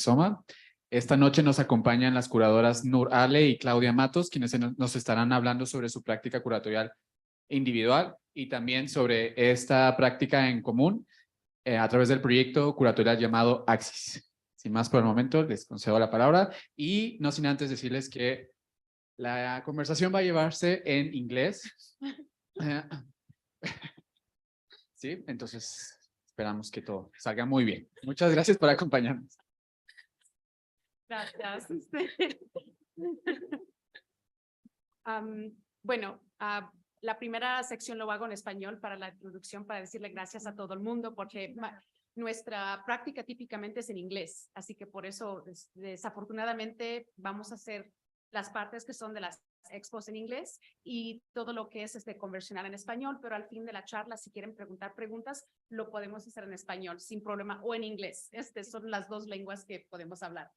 SOMA. Esta noche nos acompañan las curadoras Noor Alé y Claudia Mattos, quienes nos estarán hablando sobre su práctica curatorial individual y también sobre esta práctica en común a través del proyecto curatorial llamado Axis. Sin más por el momento, les concedo la palabra y no sin antes decirles que la conversación va a llevarse en inglés. Sí, entonces esperamos que todo salga muy bien. Muchas gracias por acompañarnos. Gracias. Bueno, la primera sección lo hago en español para la introducción, para decirle gracias a todo el mundo, porque nuestra práctica típicamente es en inglés, así que por eso desafortunadamente vamos a hacer las partes que son de las expos en inglés y todo lo que es conversional en español, pero al fin de la charla, si quieren preguntar preguntas, lo podemos hacer en español sin problema o en inglés. Son las dos lenguas que podemos hablar.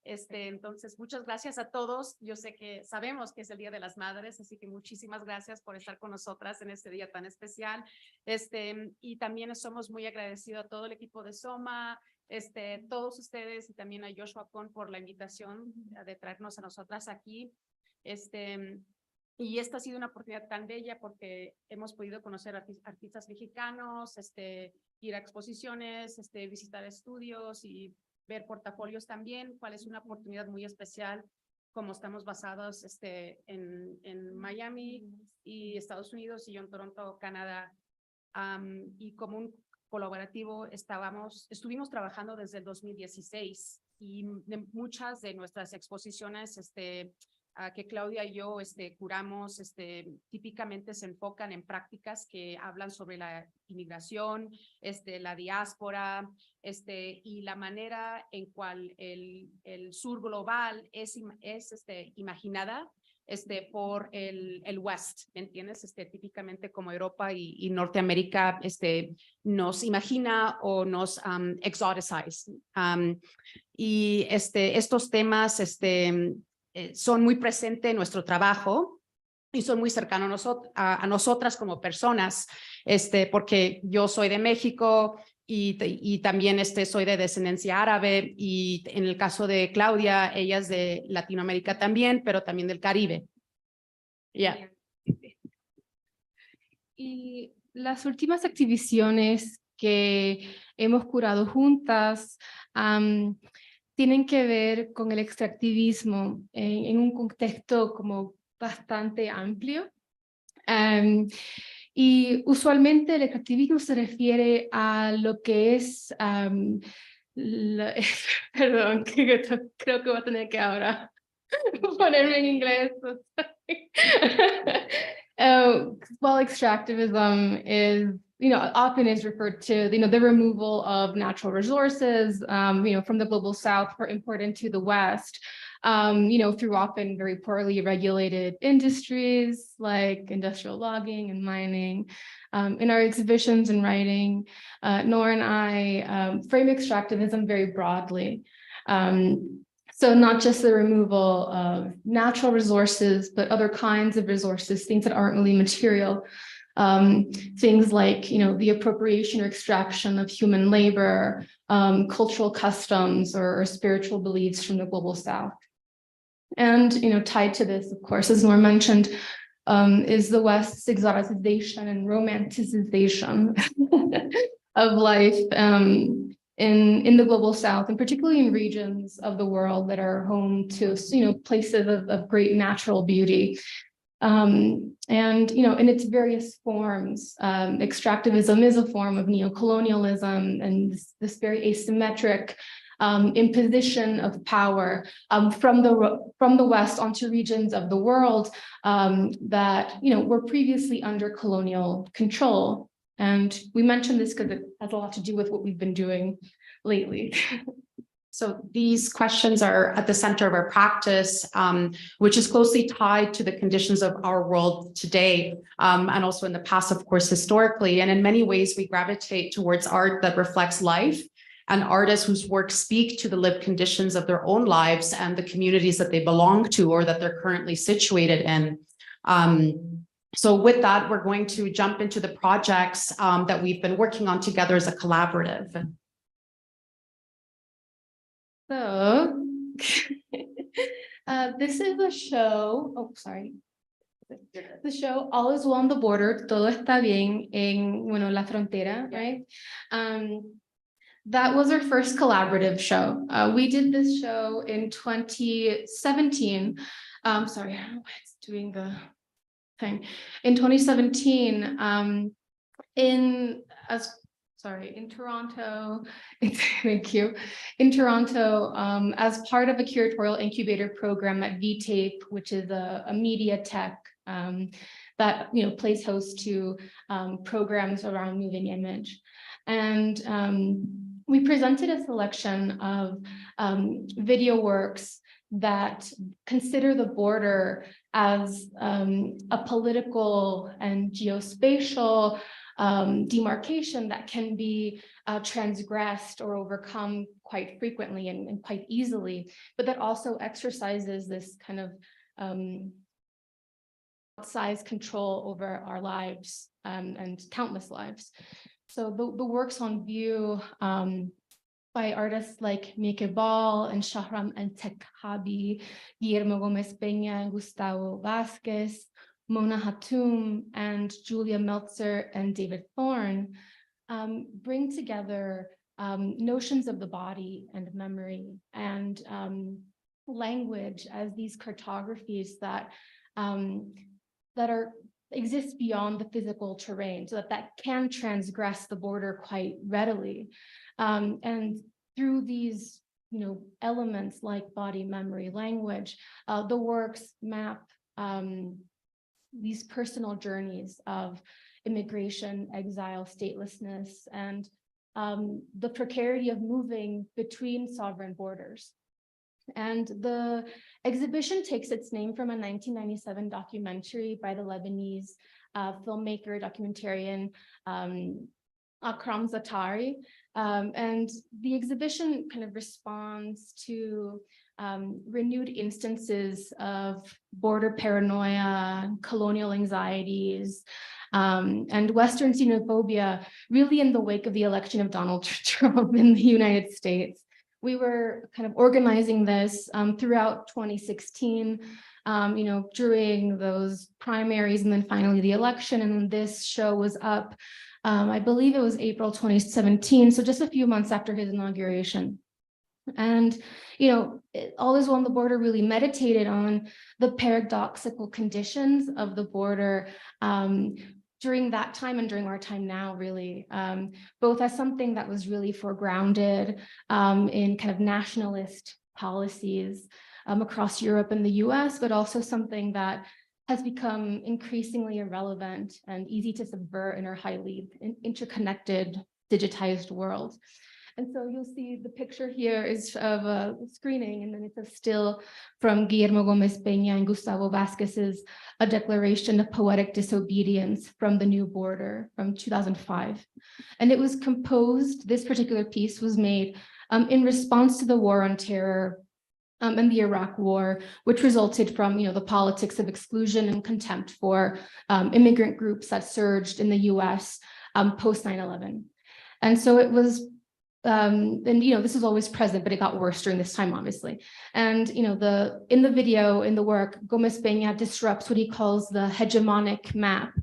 Entonces, muchas gracias a todos. Yo sé que sabemos que es el Día de las Madres, así que muchísimas gracias por estar con nosotras en este día tan especial. Y también somos muy agradecidos a todo el equipo de SOMA, todos ustedes y también a Joshua Con por la invitación de traernos a nosotras aquí. Y esta ha sido una oportunidad tan bella porque hemos podido conocer artistas mexicanos, ir a exposiciones, visitar estudios y ver portafolios también, cual es una oportunidad muy especial, como estamos basados en Miami y Estados Unidos y yo en Toronto, Canadá, y como un colaborativo estuvimos trabajando desde el 2016 y muchas de nuestras exposiciones que Claudia y yo curamos, típicamente se enfocan en prácticas que hablan sobre la inmigración, la diáspora, y la manera en cual el sur global es imaginada por el West, ¿me entiendes? Típicamente como Europa y Norteamérica nos imagina o nos exoticize. Y estos temas son muy presentes en nuestro trabajo y son muy cercanos a nosotras como personas, porque yo soy de México y también soy de descendencia árabe, y en el caso de Claudia, ella es de Latino America también, pero también del Caribe. Yeah. Y las últimas exhibiciones que hemos curado juntas tienen que ver con el extractivismo en un contexto como bastante amplio. Y usualmente el extractivismo se refiere a lo que es, perdón, creo que voy a tener que ahora ponerme en inglés. Well, extractivism is, often is referred to, the removal of natural resources, from the global south for import into the West, through often very poorly regulated industries like industrial logging and mining. In our exhibitions and writing, Noor and I frame extractivism very broadly. So not just the removal of natural resources, but other kinds of resources, things that aren't really material. Things like, the appropriation or extraction of human labor, cultural customs or spiritual beliefs from the global south. And, tied to this, of course, as Noor mentioned, is the West's exoticization and romanticization of life in the global south, and particularly in regions of the world that are home to, places of great natural beauty. And, in its various forms, extractivism is a form of neocolonialism and this very asymmetric imposition of power from the West onto regions of the world that, were previously under colonial control. And we mentioned this because it has a lot to do with what we've been doing lately. So these questions are at the center of our practice, which is closely tied to the conditions of our world today, and also in the past, of course, historically. And in many ways, we gravitate towards art that reflects life and artists whose works speak to the lived conditions of their own lives and the communities that they belong to or that they're currently situated in. So with that, we're going to jump into the projects that we've been working on together as a collaborative. So, this is a show, oh, sorry. The show All is Well on the Border, Todo Está Bien en, bueno, La Frontera, right? That was our first collaborative show. We did this show in 2017. Sorry, I don't know why it's doing the thing. In 2017, in Toronto, thank you. In Toronto, as part of a curatorial incubator program at VTape, which is a media tech that plays host to programs around moving image. And we presented a selection of video works that consider the border as a political and geospatial demarcation that can be transgressed or overcome quite frequently and quite easily, but that also exercises this kind of outsized control over our lives and countless lives. So the works on view by artists like Mieke Ball and Shahram and Tekhabi, Guillermo Gomez Peña and Gustavo Vasquez, Mona Hatoum and Julia Meltzer and David Thorne bring together notions of the body and memory and language as these cartographies that exist beyond the physical terrain, so that can transgress the border quite readily. And through these, elements like body, memory, language, the works map these personal journeys of immigration, exile, statelessness, and the precarity of moving between sovereign borders. And the exhibition takes its name from a 1997 documentary by the Lebanese filmmaker, documentarian Akram Zatari. And the exhibition kind of responds to renewed instances of border paranoia, colonial anxieties, and Western xenophobia, really in the wake of the election of Donald Trump in the United States. We were kind of organizing this throughout 2016, during those primaries and then finally the election. And this show was up, I believe it was April 2017, so just a few months after his inauguration. And, All is Well on the Border really meditated on the paradoxical conditions of the border during that time and during our time now, really, both as something that was really foregrounded in kind of nationalist policies across Europe and the US, but also something that has become increasingly irrelevant and easy to subvert in our highly interconnected, digitized world. And so you'll see the picture here is of a screening, and then it's a still from Guillermo Gomez Peña and Gustavo Vasquez's A Declaration of Poetic Disobedience from the New Border from 2005. And it was composed, this particular piece was made in response to the war on terror and the Iraq War, which resulted from the politics of exclusion and contempt for immigrant groups that surged in the US post 9/11. And so it was this is always present, but it got worse during this time, obviously. And in the video, in the work, Gomez Peña disrupts what he calls the hegemonic map,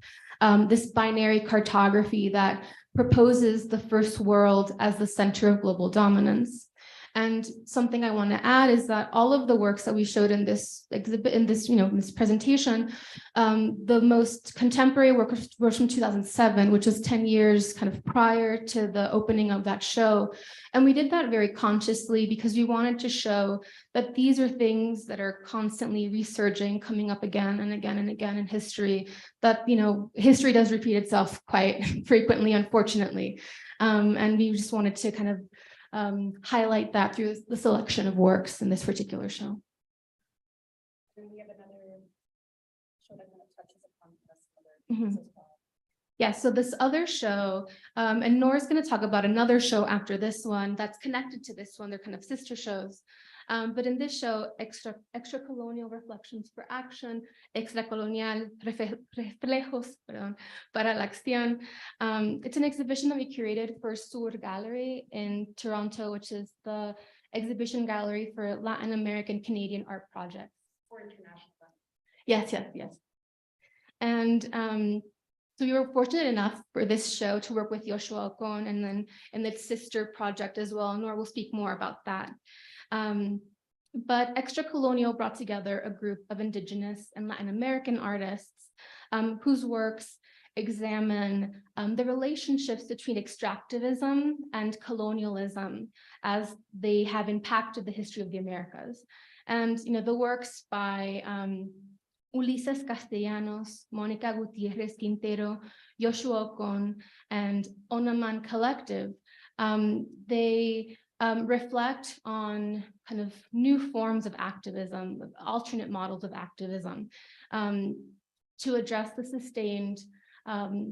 this binary cartography that proposes the first world as the center of global dominance. And something I want to add is that all of the works that we showed in this exhibit, in this presentation, the most contemporary work was from 2007, which was 10 years kind of prior to the opening of that show. And we did that very consciously because we wanted to show that these are things that are constantly resurging, coming up again and again and again in history, that, history does repeat itself quite frequently, unfortunately. And we just wanted to kind of highlight that through the selection of works in this particular show. And we have another show that kind of touches upon this other Mm-hmm. as well. Yeah, so this other show, and Nora's going to talk about another show after this one that's connected to this one. They're kind of sister shows. But in this show, Extra-Colonial Reflections for Action, Extracolonial Reflejos para la Acción. It's an exhibition that we curated for Sur Gallery in Toronto, which is the exhibition gallery for Latin American Canadian art projects. Or international. Yes. And so we were fortunate enough for this show to work with Yoshua Okon and then in its sister project as well. Noor will speak more about that. But Extra Colonial brought together a group of Indigenous and Latin American artists whose works examine the relationships between extractivism and colonialism as they have impacted the history of the Americas. And the works by Ulises Castellanos, Mónica Gutiérrez Quintero, Yoshua Okon, and Onaman Collective, they reflect on kind of new forms of activism, alternate models of activism, to address the sustained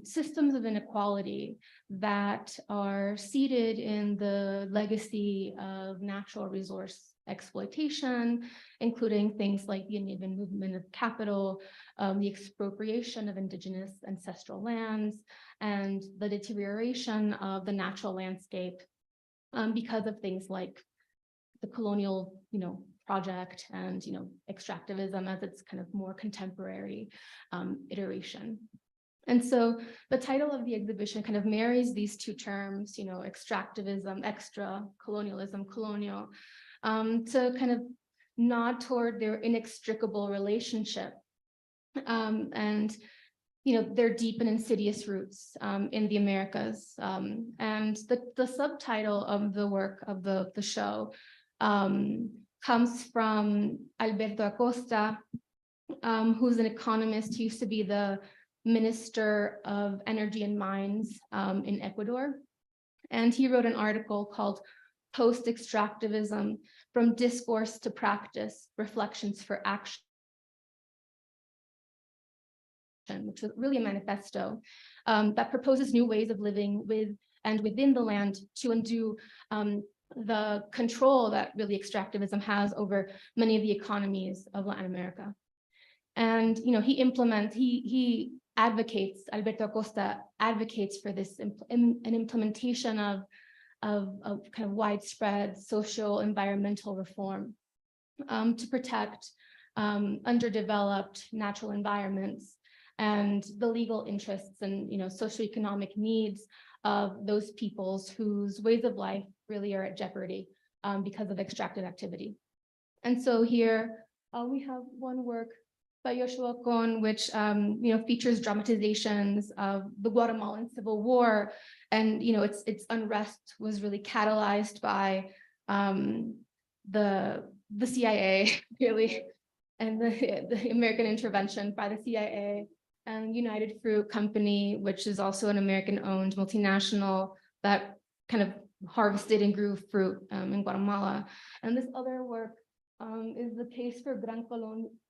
systems of inequality that are seated in the legacy of natural resource exploitation, including things like the uneven movement of capital, the expropriation of indigenous ancestral lands, and the deterioration of the natural landscape because of things like the colonial, project and, extractivism as its kind of more contemporary iteration. And so the title of the exhibition kind of marries these two terms, extractivism, extra, colonialism, colonial, to kind of nod toward their inextricable relationship and their deep and insidious roots in the Americas. And the subtitle of the work of the show comes from Alberto Acosta, who's an economist who used to be the Minister of Energy and Mines in Ecuador. And he wrote an article called Post-Extractivism, From Discourse to Practice, Reflections for Action, which was really a manifesto that proposes new ways of living with and within the land to undo the control that really extractivism has over many of the economies of Latin America. And he advocates, Alberto Acosta advocates for this an implementation of kind of widespread social environmental reform to protect underdeveloped natural environments and the legal interests and socioeconomic needs of those peoples whose ways of life really are at jeopardy because of extractive activity. And so here we have one work by Yoshua Okon, which features dramatizations of the Guatemalan Civil War, and its unrest was really catalyzed by the CIA, really, and the American intervention by the CIA and United Fruit Company, which is also an American-owned multinational that kind of harvested and grew fruit in Guatemala. And this other work is the case for Gran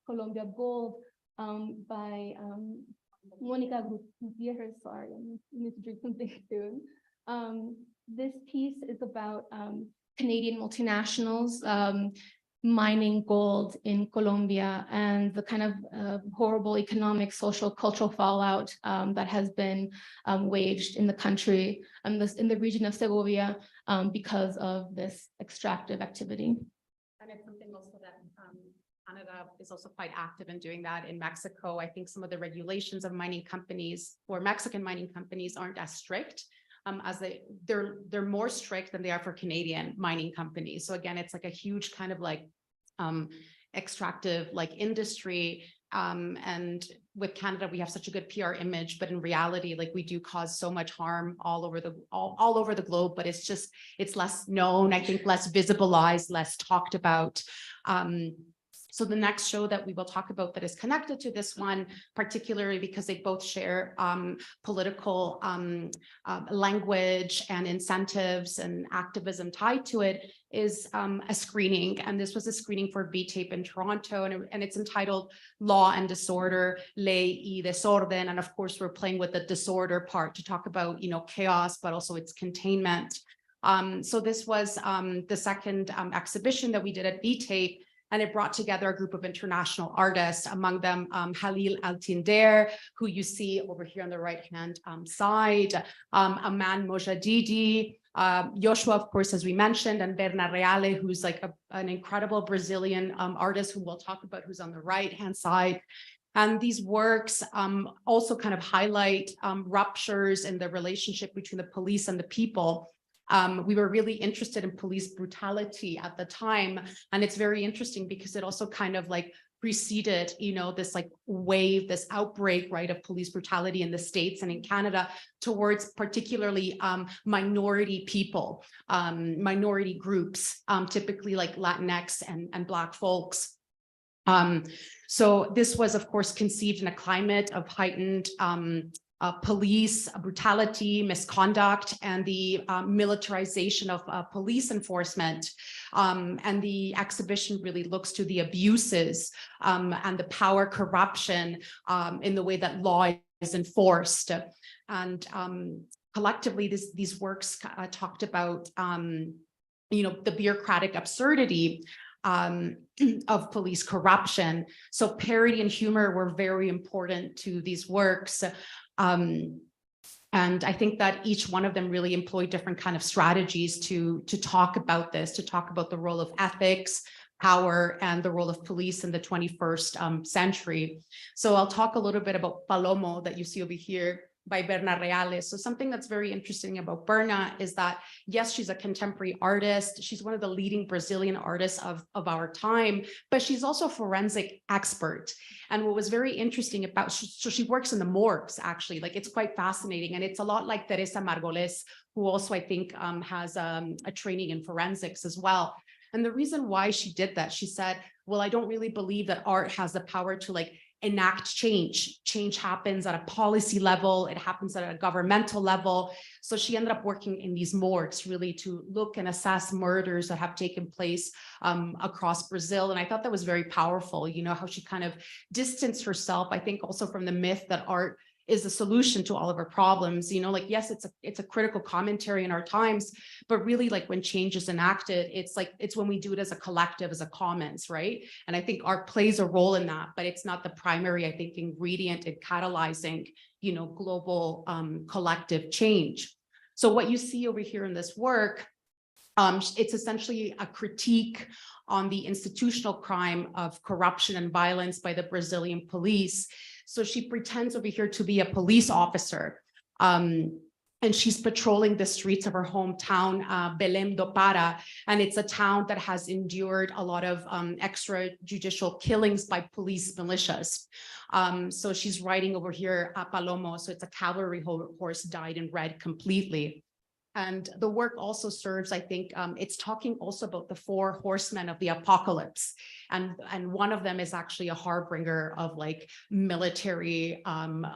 Colombia Gold by Mónica Gutiérrez. Sorry, I need to drink something soon. This piece is about Canadian multinationals mining gold in Colombia and the kind of horrible economic, social, cultural fallout that has been waged in the country and in the region of Segovia because of this extractive activity. And it's something also that Canada is also quite active in doing that. In Mexico, I think some of the regulations of mining companies or Mexican mining companies aren't as strict as they're more strict than they are for Canadian mining companies. So again, it's like a huge kind of like extractive like industry. And with Canada, we have such a good PR image, but in reality, like we do cause so much harm all over the globe, but it's less known, I think, less visibilized, less talked about. So the next show that we will talk about that is connected to this one, particularly because they both share political language and incentives and activism tied to it, is a screening. And this was a screening for V-Tape in Toronto, and it's entitled Law and Disorder, Ley y Desorden. And of course, we're playing with the disorder part to talk about, chaos, but also its containment. So this was the second exhibition that we did at V-Tape. And it brought together a group of international artists, among them Halil Altinder, who you see over here on the right-hand side, Aman Mojadidi, Joshua, of course, as we mentioned, and Berna Reale, who's like an incredible Brazilian artist who we'll talk about, who's on the right-hand side. And these works also kind of highlight ruptures in the relationship between the police and the people. We were really interested in police brutality at the time. And it's very interesting because it also kind of like preceded, this like wave, this outbreak, right, of police brutality in the States and in Canada towards particularly minority people, minority groups, typically like Latinx and Black folks. So this was, of course, conceived in a climate of heightened police brutality, misconduct, and the militarization of police enforcement. And the exhibition really looks to the abuses and the power corruption in the way that law is enforced. And collectively, these works talked about, the bureaucratic absurdity of police corruption. So parody and humor were very important to these works. And I think that each one of them really employed different kind of strategies to talk about this, to talk about the role of ethics, power, and the role of police in the 21st century. So I'll talk a little bit about Palomo that you see over here by Berna Reale. So something that's very interesting about Berna is that, yes, she's a contemporary artist. She's one of the leading Brazilian artists of our time, but she's also a forensic expert. And what was very interesting about, so she works in the morgues, actually, like it's quite fascinating. And it's a lot like Teresa Margoles, who also, I think, has a training in forensics as well. And the reason why she did that, she said, well, I don't really believe that art has the power to like enact change. Change happens at a policy level. It happens at a governmental level. So she ended up working in these morgues really to look and assess murders that have taken place across Brazil. And I thought that was very powerful, how she kind of distanced herself, I think also from the myth that art is the solution to all of our problems. Like, yes, it's a critical commentary in our times, but really like when change is enacted, it's when we do it as a collective, as a commons, right? And I think art plays a role in that, but it's not the primary, I think, ingredient in catalyzing, global collective change. So what you see over here in this work, it's essentially a critique on the institutional crime of corruption and violence by the Brazilian police. So she pretends over here to be a police officer, and she's patrolling the streets of her hometown, Belém do Pará, and it's a town that has endured a lot of extrajudicial killings by police militias. So she's riding over here a Palomo, so it's a cavalry horse dyed in red completely. And the work also serves, I think, it's talking also about the 4 horsemen of the apocalypse. And one of them is actually a harbinger of like military,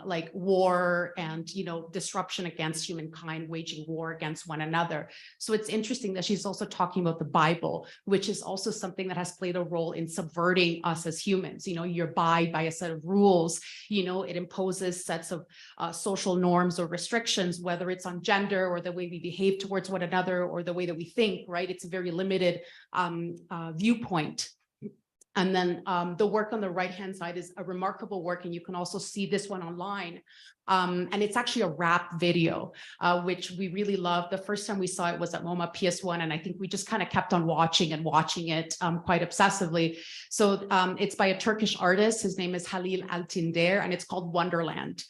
like war and, disruption against humankind, waging war against one another. So it's interesting that she's also talking about the Bible, which is also something that has played a role in subverting us as humans. You abide by a set of rules, it imposes sets of social norms or restrictions, whether it's on gender or the way we behave towards one another or the way that we think, right? It's a very limited viewpoint. And then the work on the right-hand side is a remarkable work, and you can also see this one online. And it's actually a rap video, which we really love. The first time we saw it was at MoMA PS1, and I think we just kind of kept on watching it quite obsessively. So it's by a Turkish artist. His name is Halil Altinder, and it's called Wonderland.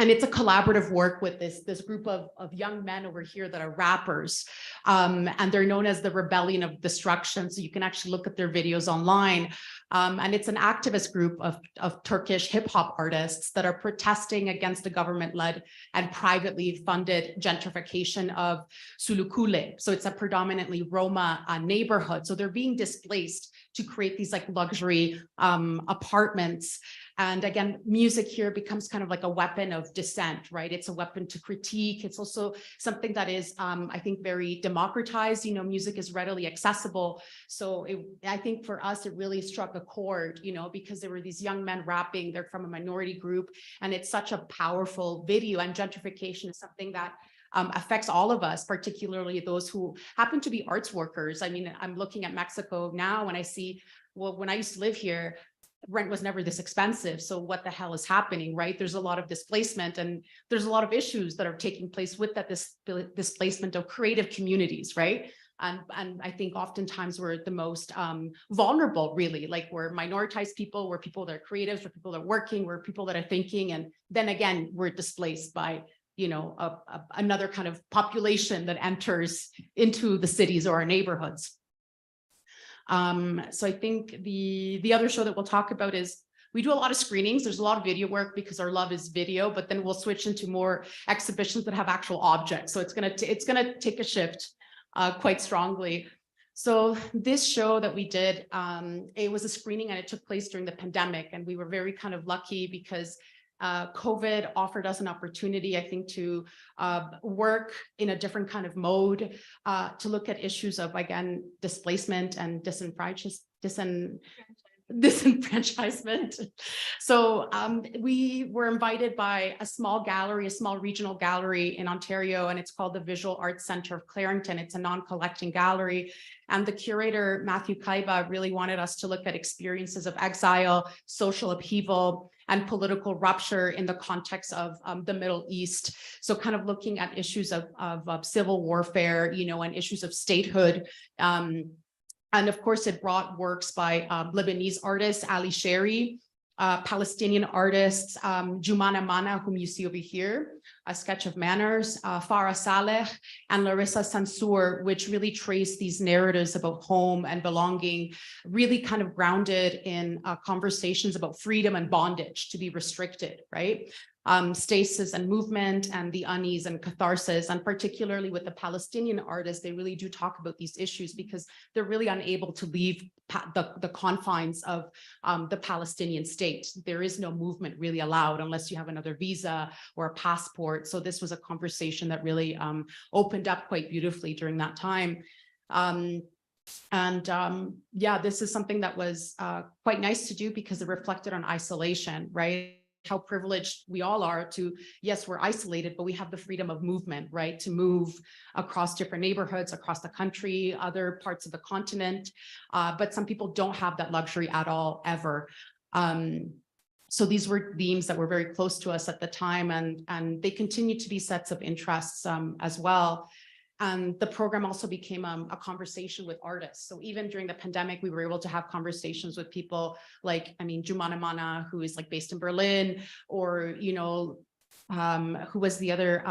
And it's a collaborative work with this group of young men over here that are rappers. And they're known as the Rebellion of Destruction. So you can actually look at their videos online. And it's an activist group of Turkish hip hop artists that are protesting against the government-led and privately funded gentrification of Sulukule. So it's a predominantly Roma neighborhood. So they're being displaced to create these like luxury apartments. And again, music here becomes kind of like a weapon of dissent, right? It's a weapon to critique. It's also something that is, I think, very democratized. Music is readily accessible. So I think for us, it really struck a chord, because there were these young men rapping. They're from a minority group, and it's such a powerful video. And gentrification is something that affects all of us, particularly those who happen to be arts workers. I mean, I'm looking at Mexico now, and I see, well, when I used to live here, rent was never this expensive. So what the hell is happening, right? There's a lot of displacement, and there's a lot of issues that are taking place with that displacement of creative communities, right? And I think oftentimes we're the most vulnerable, really, like we're minoritized people, we're people that are creatives, we're people that are working, we're people that are thinking, and then again, we're displaced by, you know, another kind of population that enters into the cities or our neighborhoods. So I think the other show that we'll talk about is, we do a lot of screenings. There's a lot of video work because our love is video, but then we'll switch into more exhibitions that have actual objects. So it's gonna take a shift quite strongly. So this show that we did, it was a screening and it took place during the pandemic, and we were very kind of lucky because COVID offered us an opportunity, I think, to work in a different kind of mode, to look at issues of, again, displacement and disenfranchisement. So we were invited by a small gallery, a small regional gallery in Ontario, and it's called the Visual Arts Centre of Clarington. It's a non-collecting gallery. And the curator, Matthew Kaiba, really wanted us to look at experiences of exile, social upheaval, and political rupture in the context of the Middle East. So kind of looking at issues of civil warfare, you know, and issues of statehood. And of course, it brought works by Lebanese artist Ali Sherry, Palestinian artists, Jumana Mana, whom you see over here, A Sketch of Manners, Farah Saleh, and Larissa Sansour, which really trace these narratives about home and belonging, really kind of grounded in conversations about freedom and bondage, to be restricted, right? Stasis and movement, and the unease and catharsis, and particularly with the Palestinian artists, they really do talk about these issues because they're really unable to leave the confines of the Palestinian state. There is no movement really allowed unless you have another visa or a passport. So this was a conversation that really opened up quite beautifully during that time. Yeah, this is something that was quite nice to do because it reflected on isolation, right? How privileged we all are to, yes, we're isolated, but we have the freedom of movement, right? To move across different neighborhoods, across the country, other parts of the continent. But some people don't have that luxury at all, ever. So these were themes that were very close to us at the time, and they continue to be sets of interests as well. And the program also became a conversation with artists. So even during the pandemic, we were able to have conversations with people like, I mean, Jumana Mana, who is like based in Berlin, or, you know, who was the other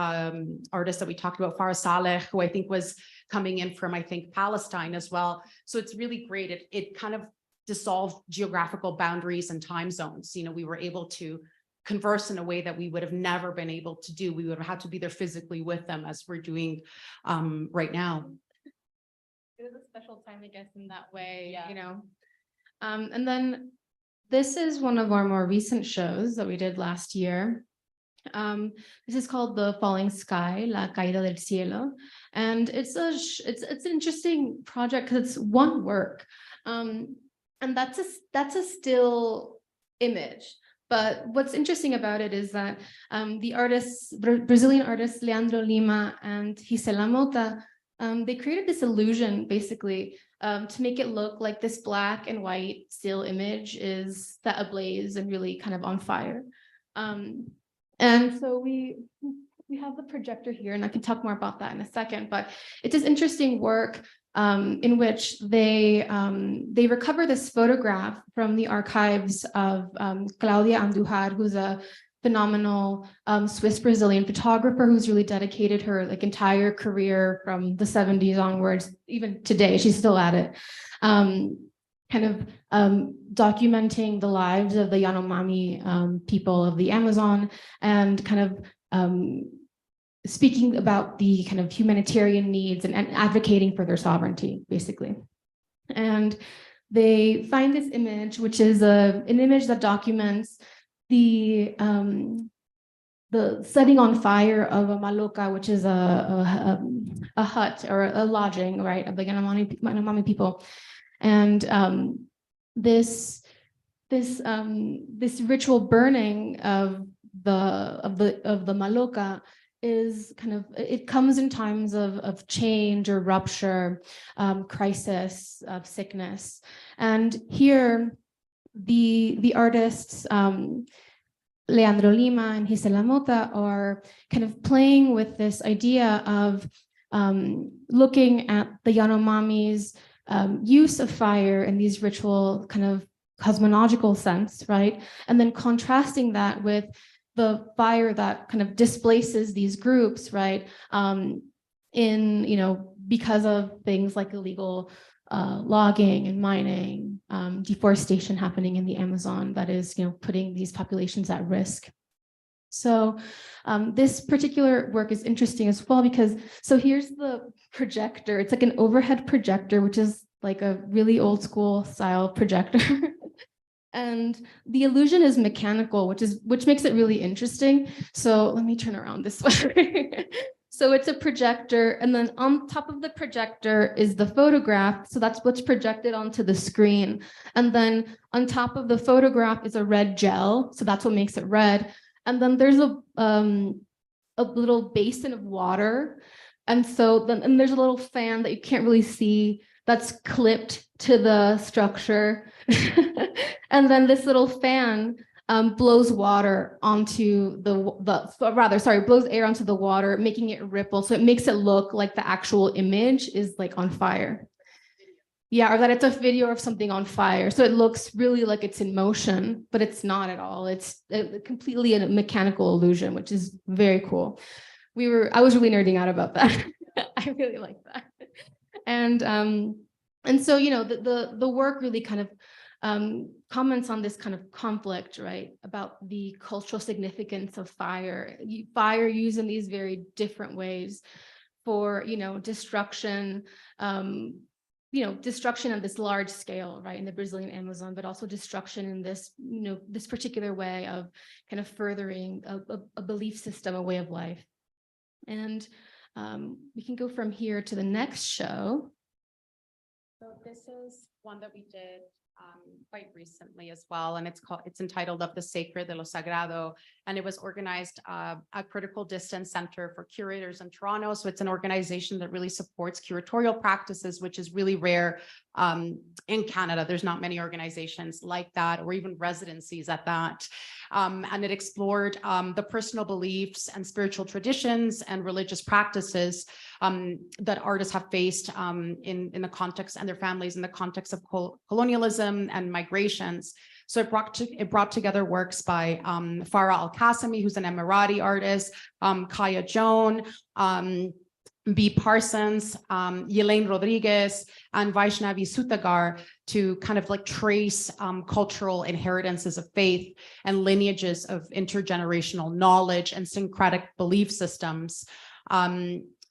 artist that we talked about, Farah Saleh, who I think was coming in from, I think, Palestine as well. So it's really great. It kind of dissolved geographical boundaries and time zones. You know, we were able to converse in a way that we would have never been able to do. We would have had to be there physically with them, as we're doing right now. It is a special time, I guess, in that way, yeah. You know. And then this is one of our more recent shows that we did last year. This is called The Falling Sky, La Caída del Cielo. And it's an interesting project because it's one work. And that's a still image. But what's interesting about it is that the artists, Brazilian artists Leandro Lima and Gisela Mota, they created this illusion basically to make it look like this black and white still image is set ablaze and really kind of on fire. And so we have the projector here, and I can talk more about that in a second, but it's this interesting work in which they recover this photograph from the archives of Claudia Mattos, who's a phenomenal Swiss-Brazilian photographer who's really dedicated her like entire career from the 70s onwards, even today, she's still at it, kind of documenting the lives of the Yanomami people of the Amazon, and kind of speaking about the kind of humanitarian needs and advocating for their sovereignty, basically. And they find this image, which is an image that documents the setting on fire of a maloca, which is a hut or a lodging, right, of the Yanomami people. And this ritual burning of the maloca is kind of, it comes in times of change or rupture, crisis, of sickness. And here the artists, Leandro Lima and Gisela Mota, are kind of playing with this idea of looking at the Yanomami's use of fire in these ritual kind of cosmological sense, right? And then contrasting that with the fire that kind of displaces these groups, right? Because of things like illegal logging and mining, deforestation happening in the Amazon that is, putting these populations at risk. So this particular work is interesting as well because, so here's the projector. It's like an overhead projector, which is like a really old school style projector. And the illusion is mechanical, which makes it really interesting. So let me turn around this way. So it's a projector, and then on top of the projector is the photograph. So that's what's projected onto the screen. And then on top of the photograph is a red gel. So that's what makes it red. And then there's a little basin of water. And so then there's a little fan that you can't really see that's clipped to the structure. And then this little fan blows water onto blows air onto the water, making it ripple. So it makes it look like the actual image is like on fire. Yeah, or that it's a video of something on fire. So it looks really like it's in motion, but it's not at all. It's completely a mechanical illusion, which is very cool. I was really nerding out about that. I really like that. And so, the work really kind of comments on this kind of conflict, right, about the cultural significance of fire used in these very different ways for, destruction, destruction on this large scale, right, in the Brazilian Amazon, but also destruction in this, this particular way of kind of furthering a belief system, a way of life. And we can go from here to the next show. So this is one that we did quite recently as well, and it's entitled "Of the Sacred, de lo Sagrado," and it was organized at Critical Distance Center for Curators in Toronto. So it's an organization that really supports curatorial practices, which is really rare in Canada. There's not many organizations like that, or even residencies at that. And it explored the personal beliefs and spiritual traditions and religious practices that artists have faced in the context, and their families in the context of colonialism and migrations. So it brought together works by Farah Al-Qasimi, who's an Emirati artist, Kaya Joan, B. Parsons, Yelaine Rodriguez, and Vaishnavi Sutagar to kind of like trace cultural inheritances of faith and lineages of intergenerational knowledge and syncretic belief systems.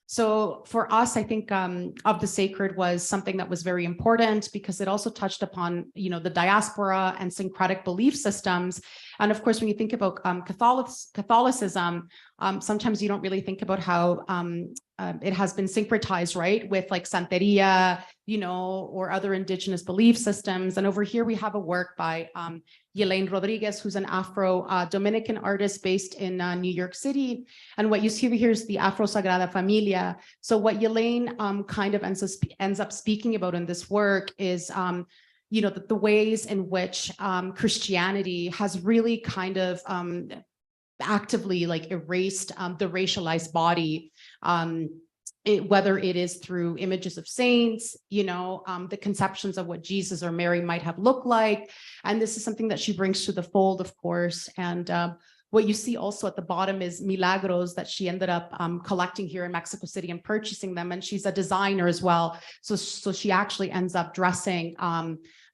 So for us, I think Of the Sacred was something that was very important because it also touched upon, the diaspora and syncretic belief systems. And of course, when you think about Catholicism, sometimes you don't really think about how it has been syncretized, right, with like Santeria, or other indigenous belief systems. And over here, we have a work by Yelaine Rodriguez, who's an Afro-Dominican artist based in New York City. And what you see here is the Afro Sagrada Familia. So what Yelaine kind of ends up speaking about in this work is, the ways in which Christianity has really kind of actively like erased the racialized body, whether it is through images of saints, the conceptions of what Jesus or Mary might have looked like. And this is something that she brings to the fold, of course. And what you see also at the bottom is Milagros that she ended up collecting here in Mexico City and purchasing them. And she's a designer as well. So she actually ends up dressing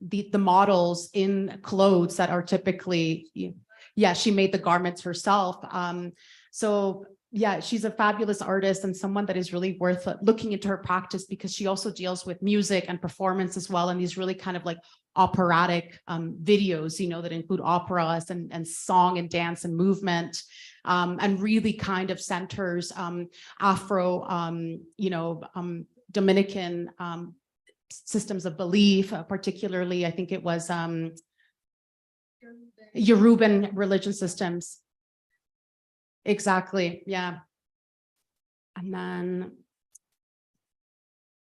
the models in clothes that are typically, she made the garments herself. So yeah, she's a fabulous artist and someone that is really worth looking into her practice because she also deals with music and performance as well. And these really kind of like operatic videos, that include operas and song and dance and movement, and really kind of centers Afro, Dominican systems of belief, particularly, I think it was Yoruban religion systems. Exactly. Yeah. And then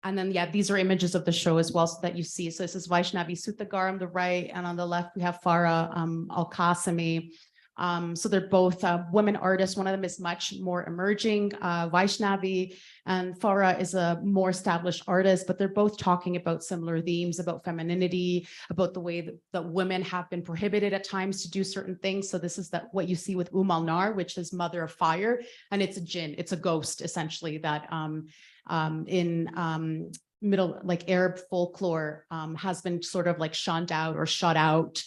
And then, yeah, these are images of the show as well, so that you see. So this is Vaishnavi Sutagar on the right, and on the left, we have Farah Al-Qasimi. So they're both women artists. One of them is much more emerging, Vaishnavi, and Farah is a more established artist, but they're both talking about similar themes, about femininity, about the way that women have been prohibited at times to do certain things. So this is what you see with Al-Nar, which is mother of fire, and it's a jinn, it's a ghost, essentially, that in middle, like Arab folklore, has been sort of like shunned out or shut out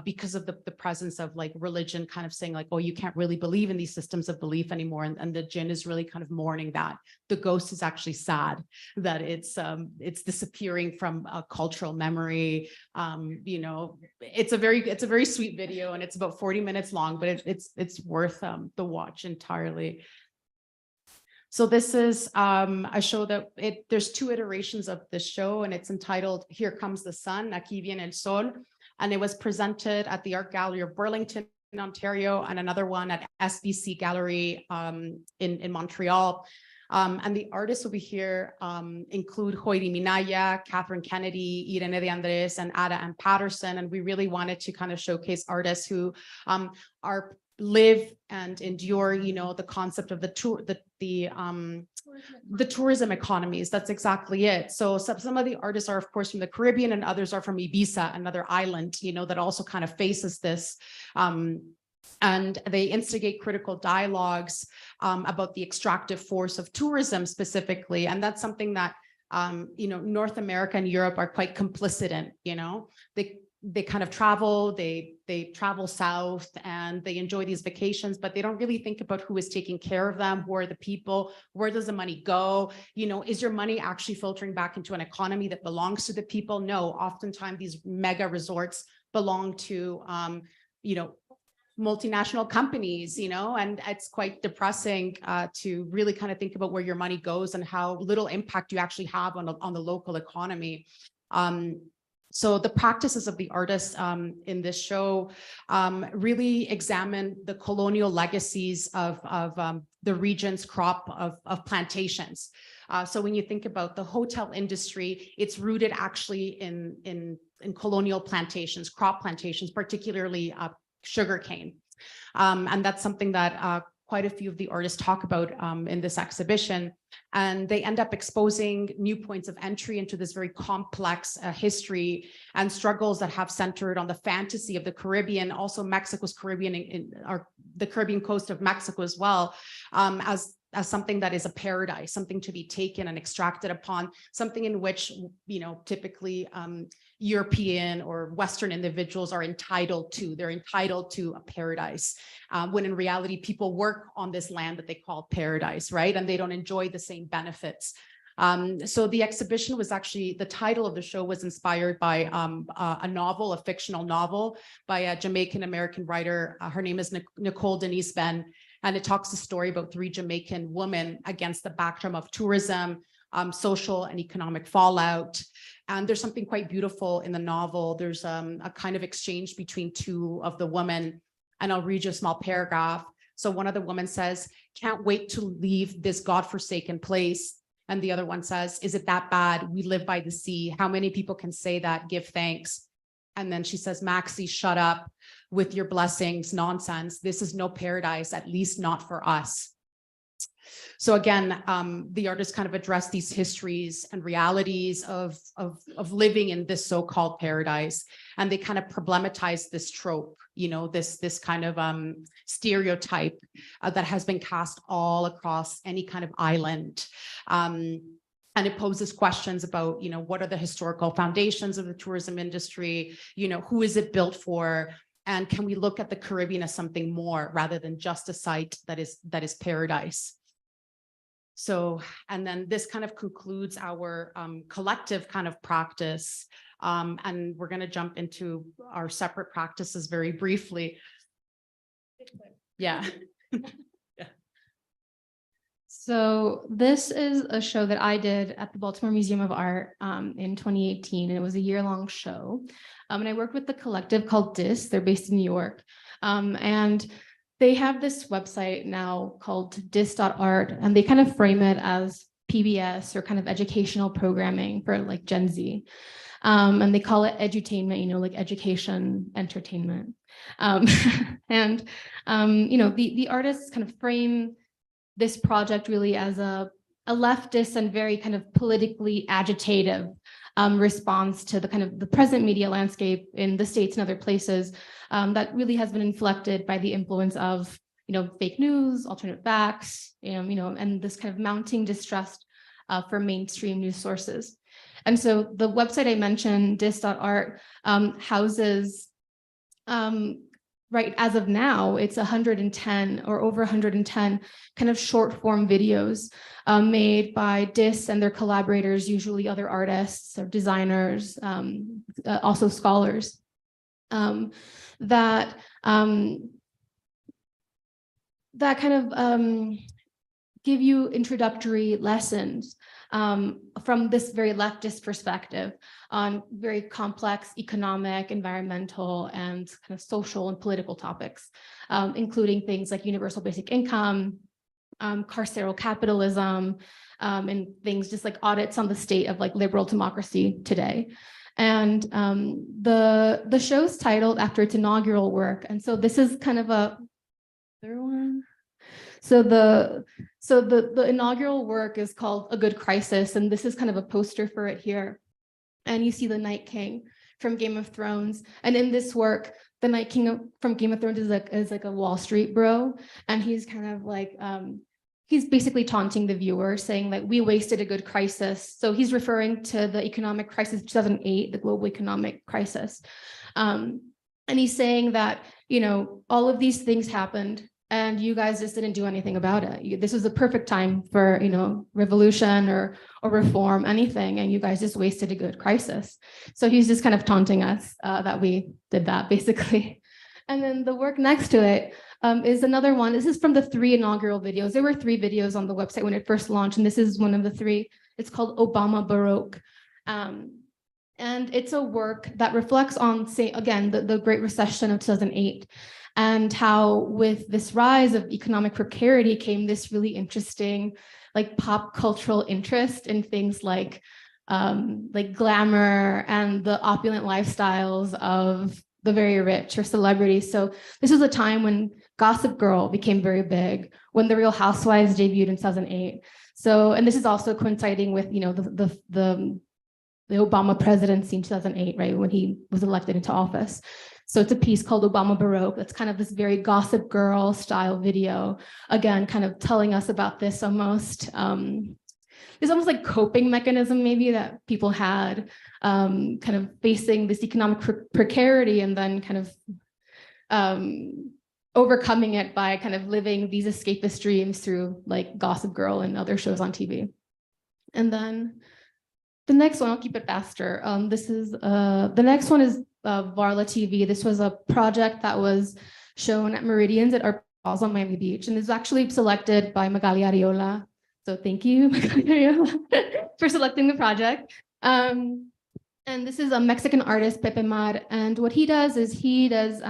because of the presence of like religion kind of saying like, oh, you can't really believe in these systems of belief anymore. And the jinn is really kind of mourning that. The ghost is actually sad that it's disappearing from a cultural memory. You know, it's a very sweet video, and it's about 40 minutes long, but it's worth the watch entirely. So this is a show that there's 2 iterations of this show, and it's entitled Here Comes the Sun, Aquí Viene el Sol. And it was presented at the Art Gallery of Burlington, Ontario, and another one at SBC Gallery in Montreal. And the artists over here include Hoyri Minaya, Catherine Kennedy, Irene de Andres, and Ada Ann Patterson. And we really wanted to kind of showcase artists who live and endure, you know, the concept of the tourism economies. That's exactly it. So some of the artists are, of course, from the Caribbean, and others are from Ibiza, another island, you know, that also kind of faces this. And they instigate critical dialogues about the extractive force of tourism specifically. And that's something that, you know, North America and Europe are quite complicit in, you know. They kind of travel, they travel south, and they enjoy these vacations, but they don't really think about who is taking care of them, who are the people, where does the money go? You know, is your money actually filtering back into an economy that belongs to the people? No, oftentimes these mega resorts belong to, you know, multinational companies, you know, and it's quite depressing to really kind of think about where your money goes and how little impact you actually have on the local economy. So the practices of the artists in this show really examine the colonial legacies of the region's crop of plantations. So when you think about the hotel industry, it's rooted actually in colonial plantations, crop plantations, particularly sugarcane. And that's something that quite a few of the artists talk about in this exhibition. And they end up exposing new points of entry into this very complex history and struggles that have centered on the fantasy of the Caribbean, also Mexico's Caribbean, or the Caribbean coast of Mexico as well, as something that is a paradise, something to be taken and extracted upon, something in which, you know, typically European or Western individuals are entitled to. They're entitled to a paradise, when in reality, people work on this land that they call paradise, right? And they don't enjoy the same benefits. So the exhibition was actually, the title of the show was inspired by a novel, a fictional novel by a Jamaican-American writer. Her name is Nicole Denise Ben. And it talks a story about 3 Jamaican women against the backdrop of tourism, social and economic fallout. And there's something quite beautiful in the novel. There's a kind of exchange between 2 of the women. And I'll read you a small paragraph. So one of the women says, "Can't wait to leave this godforsaken place." And the other one says, "Is it that bad? We live by the sea. How many people can say that? Give thanks." And then she says, "Maxie, shut up with your blessings, nonsense. This is no paradise, at least not for us." So again, the artists kind of address these histories and realities of living in this so-called paradise, and they kind of problematize this trope, you know, this kind of stereotype that has been cast all across any kind of island. And it poses questions about, you know, what are the historical foundations of the tourism industry? You know, who is it built for? And can we look at the Caribbean as something more rather than just a site that is paradise? So, and then this kind of concludes our collective kind of practice. And we're going to jump into our separate practices very briefly. Yeah. So this is a show that I did at the Baltimore Museum of Art in 2018, and it was a year-long show. And I worked with the collective called DIS. They're based in New York. And they have this website now called dis.art, and they kind of frame it as PBS or kind of educational programming for like Gen Z. And they call it edutainment, like education, entertainment. And the artists kind of frame this project really as a leftist and very kind of politically agitative response to the kind of the present media landscape in the States and other places that really has been inflected by the influence of fake news, alternate facts, and this kind of mounting distrust for mainstream news sources. And so the website I mentioned, dis.art, houses, right as of now, it's 110 or over 110 kind of short form videos made by DIS and their collaborators, usually other artists or designers, also scholars, that kind of give you introductory lessons from this very leftist perspective on very complex economic, environmental, and kind of social and political topics, including things like universal basic income, carceral capitalism, and things just like audits on the state of like liberal democracy today. And the show's titled after its inaugural work. And so this is kind of a other one. So the inaugural work is called A Good Crisis, and this is kind of a poster for it here. And you see the Night King from Game of Thrones. And in this work, the Night King from Game of Thrones is like a Wall Street bro, and he's kind of like he's basically taunting the viewer, saying like, we wasted a good crisis. So he's referring to the economic crisis of 2008, the global economic crisis. And he's saying that, all of these things happened and you guys just didn't do anything about it. This was the perfect time for, revolution or reform, anything, and you guys just wasted a good crisis. So he's just kind of taunting us that we did that, basically. And then the work next to it is another one. This is from the 3 inaugural videos. There were 3 videos on the website when it first launched, and this is one of the 3. It's called Obama Baroque. And it's a work that reflects on, say, again, the Great Recession of 2008, and how with this rise of economic precarity came this really interesting, like pop cultural interest in things like glamour and the opulent lifestyles of the very rich or celebrities. So this was a time when Gossip Girl became very big, when The Real Housewives debuted in 2008. So, and this is also coinciding with, the Obama presidency in 2008, right, when he was elected into office. So it's a piece called Obama Baroque. That's kind of this very Gossip Girl style video, again, kind of telling us about this almost, there's almost like coping mechanism maybe that people had, kind of facing this economic precarity and then kind of overcoming it by kind of living these escapist dreams through like Gossip Girl and other shows on TV. And then the next one, I'll keep it faster. The next one is Varla TV. This was a project that was shown at Meridians at Art on Miami Beach, and this was actually selected by Magali Ariola. So thank you, Magali Ariola, for selecting the project. And this is a Mexican artist, Pepe Mar, and what he does is he does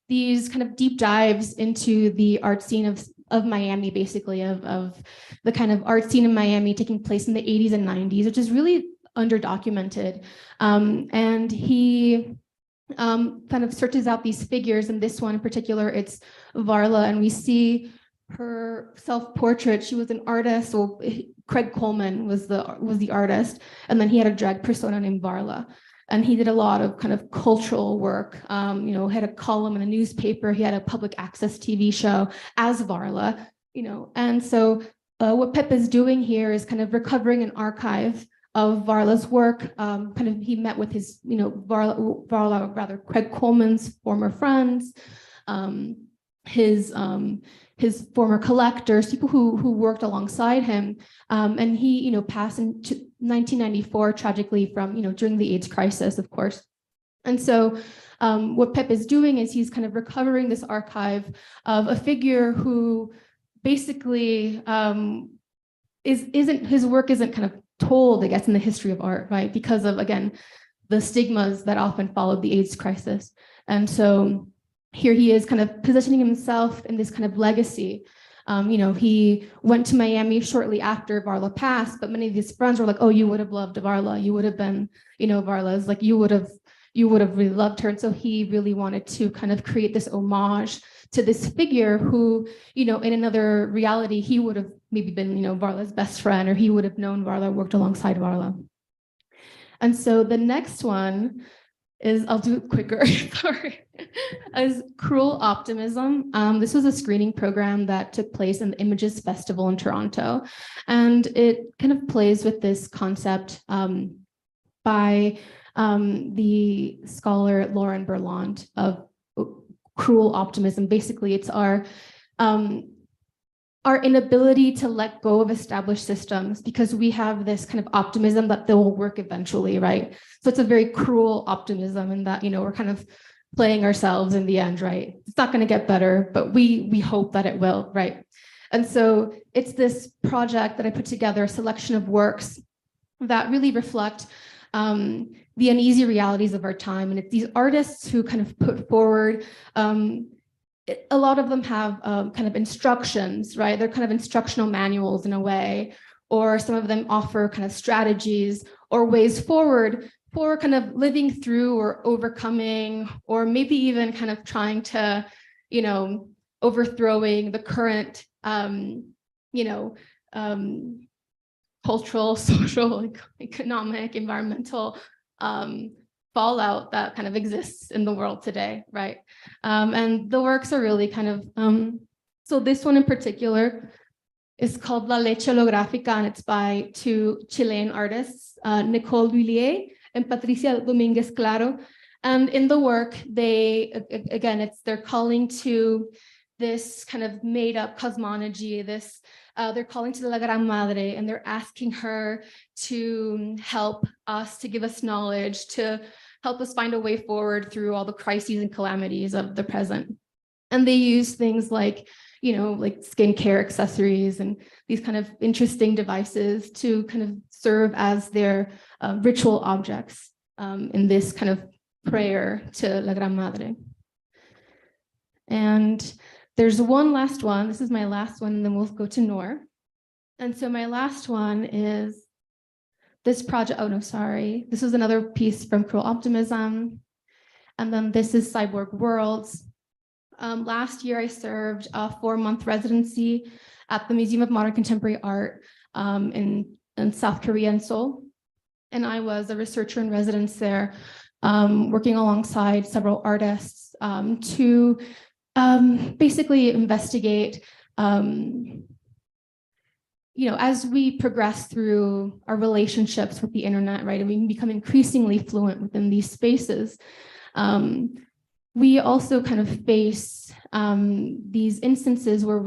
these kind of deep dives into the art scene of Miami, basically, of the kind of art scene in Miami taking place in the 80s and 90s, which is really underdocumented. And he kind of searches out these figures. In this one in particular, it's Varla, and we see her self-portrait. She was an artist. Well, Craig Coleman was the artist, and then he had a drag persona named Varla. And he did a lot of kind of cultural work, had a column in a newspaper. He had a public access TV show as Varla, and so what Pep is doing here is kind of recovering an archive of Varla's work. He met with his, Varla, Craig Coleman's former friends, his former collectors, people who worked alongside him, and he, passed in 1994 tragically from, during the AIDS crisis, of course. And so what Pep is doing is he's kind of recovering this archive of a figure who basically his work isn't kind of told, I guess, in the history of art, right? Because of, again, the stigmas that often followed the AIDS crisis. And so here he is kind of positioning himself in this kind of legacy He went to Miami shortly after Varla passed, but many of his friends were like, oh, you would have loved Varla. You would have been, Varla's, like you would have really loved her. And so he really wanted to kind of create this homage to this figure who, in another reality, he would have maybe been, Varla's best friend, or he would have known Varla, worked alongside Varla. And so the next one is, I'll do it quicker, sorry, is Cruel Optimism. This was a screening program that took place in the Images Festival in Toronto. And it kind of plays with this concept by the scholar Lauren Berland of cruel optimism. Basically, it's our inability to let go of established systems because we have this kind of optimism that they will work eventually, right? So it's a very cruel optimism in that, we're kind of playing ourselves in the end, right? It's not going to get better, but we hope that it will, right? And so it's this project that I put together, a selection of works that really reflect the uneasy realities of our time. And it's these artists who kind of put forward, a lot of them have kind of instructions, right? They're kind of instructional manuals in a way, or some of them offer kind of strategies or ways forward for kind of living through or overcoming, or maybe even kind of trying to, overthrowing the current, cultural, social, economic, environmental fallout that kind of exists in the world today, right? And the works are really kind of, so this one in particular is called La Leche Holográfica, and it's by two Chilean artists, Nicole Lullier and Patricia Dominguez Claro. And in the work, they're calling to this kind of made up cosmology, they're calling to La Gran Madre, and they're asking her to help us, to give us knowledge, to help us find a way forward through all the crises and calamities of the present. And they use things like, like skincare accessories and these kind of interesting devices to kind of serve as their ritual objects in this kind of prayer to La Gran Madre. And there's one last one. This is my last one, and then we'll go to Noor. And so my last one is this project. Oh, no, sorry. This is another piece from Cruel Optimism. And then this is Cyborg Worlds. Last year, I served a 4-month residency at the Museum of Modern Contemporary Art in South Korea in Seoul. And I was a researcher in residence there, working alongside several artists to basically investigate, as we progress through our relationships with the internet, right, and we become increasingly fluent within these spaces, we also kind of face these instances where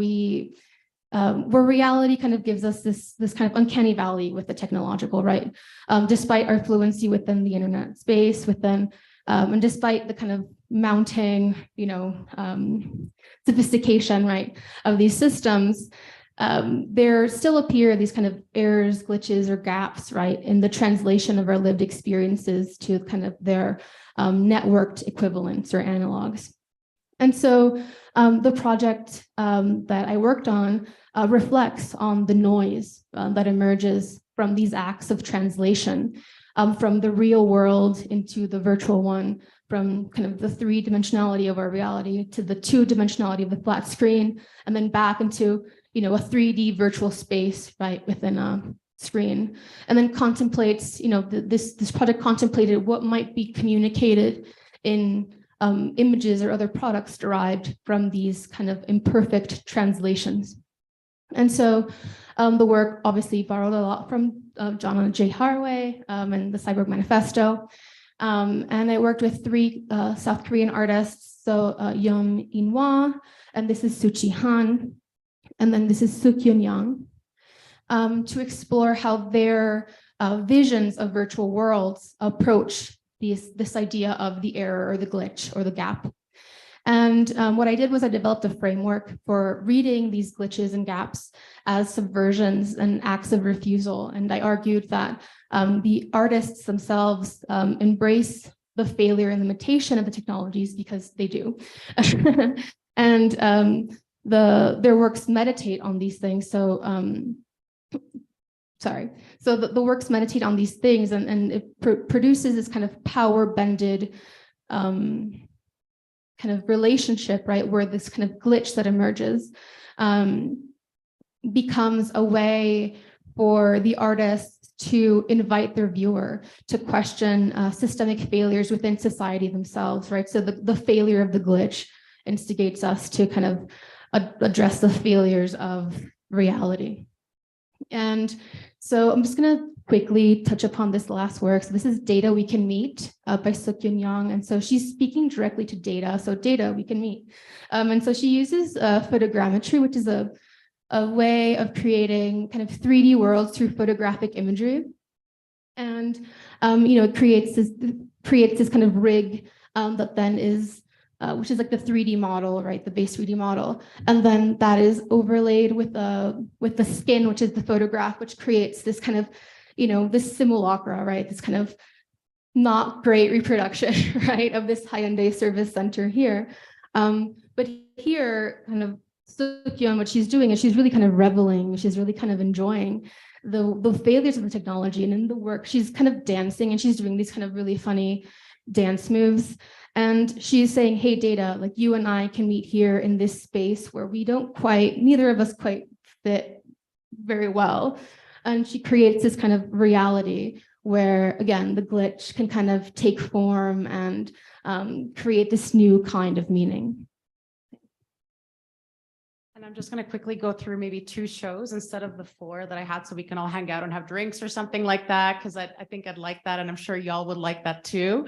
where reality kind of gives us this kind of uncanny valley with the technological, right? Despite our fluency within the internet space, and despite the kind of mounting, sophistication, right, of these systems, there still appear these kind of errors, glitches, or gaps, right, in the translation of our lived experiences to kind of their networked equivalents or analogs. And so the project that I worked on reflects on the noise that emerges from these acts of translation, from the real world into the virtual one, from kind of the 3-dimensionality of our reality to the 2-dimensionality of the flat screen, and then back into, a 3D virtual space, right, within a screen. And then contemplates, this project contemplated what might be communicated in images or other products derived from these kind of imperfect translations. And so the work obviously borrowed a lot from John J. Haraway and the Cyborg Manifesto. And I worked with 3 South Korean artists, so Yeom In-hwa, and this is Suchi Han, and then this is Soo-kyun Yang, to explore how their visions of virtual worlds approach this idea of the error or the glitch or the gap. And what I did was I developed a framework for reading these glitches and gaps as subversions and acts of refusal. And I argued that the artists themselves embrace the failure and limitation of the technologies because they do. And their works meditate on these things. So so the works meditate on these things, and it produces this kind of power-bended kind of relationship, right, where this kind of glitch that emerges becomes a way for the artists to invite their viewer to question systemic failures within society themselves, right? So the failure of the glitch instigates us to kind of address the failures of reality. And so I'm just going to quickly touch upon this last work. So this is Data We Can Meet by Seok-Yoon Young. And so she's speaking directly to data. So data we can meet. And so she uses photogrammetry, which is a way of creating kind of 3D worlds through photographic imagery. And, it creates this kind of rig that then is, which is like the 3D model, right? The base 3D model. And then that is overlaid with the skin, which is the photograph, which creates this kind of, this simulacra, right? This kind of not great reproduction, right? Of this Hyundai service center here. But here, kind of Seok-Yoon, what she's doing is she's really kind of reveling. She's really kind of enjoying the failures of the technology. And in the work, she's kind of dancing and she's doing these kind of really funny dance moves. And she's saying, hey, data, like you and I can meet here in this space where neither of us quite fit very well. And she creates this kind of reality where, again, the glitch can kind of take form and create this new kind of meaning. And I'm just going to quickly go through maybe 2 shows instead of the 4 that I had, so we can all hang out and have drinks or something like that, because I think I'd like that, and I'm sure y'all would like that too.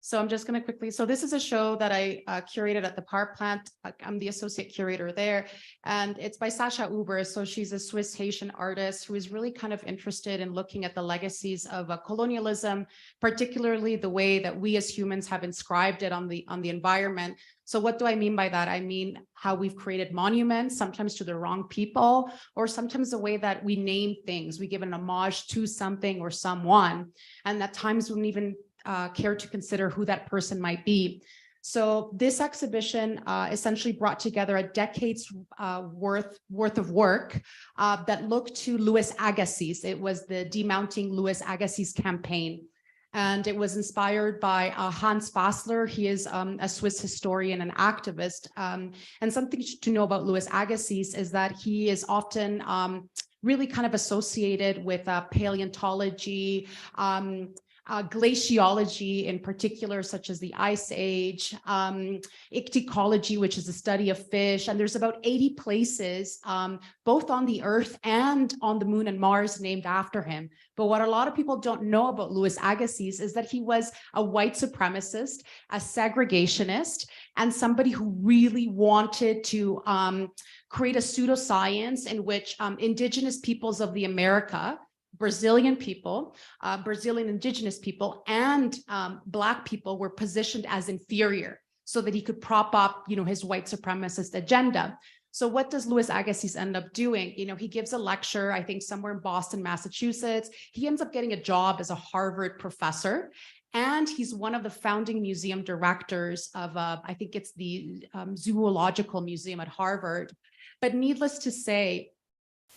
So I'm just going to quickly, so this is a show that I curated at the Power Plant. I'm the associate curator there, and it's by Sasha Uber. So she's a Swiss Haitian artist who is really kind of interested in looking at the legacies of colonialism, particularly the way that we as humans have inscribed it on the environment. So what do I mean by that? I mean how we've created monuments, sometimes to the wrong people, or sometimes the way that we name things. We give an homage to something or someone, and at times we don't even care to consider who that person might be. So this exhibition essentially brought together a decade's worth of work that looked to Louis Agassiz. It was the Demounting Louis Agassiz campaign. And it was inspired by Hans Fassler. He is a Swiss historian and activist. And something to know about Louis Agassiz is that he is often really kind of associated with paleontology, glaciology in particular, such as the Ice Age, ichthyology, which is the study of fish. And there's about 80 places, both on the Earth and on the Moon and Mars, named after him. But what a lot of people don't know about Louis Agassiz is that he was a white supremacist, a segregationist, and somebody who really wanted to create a pseudoscience in which indigenous peoples of the America, Brazilian people, Brazilian indigenous people, and Black people were positioned as inferior so that he could prop up, his white supremacist agenda. So what does Louis Agassiz end up doing? He gives a lecture, I think somewhere in Boston, Massachusetts. He ends up getting a job as a Harvard professor. And he's one of the founding museum directors of, I think it's the Zoological Museum at Harvard. But needless to say,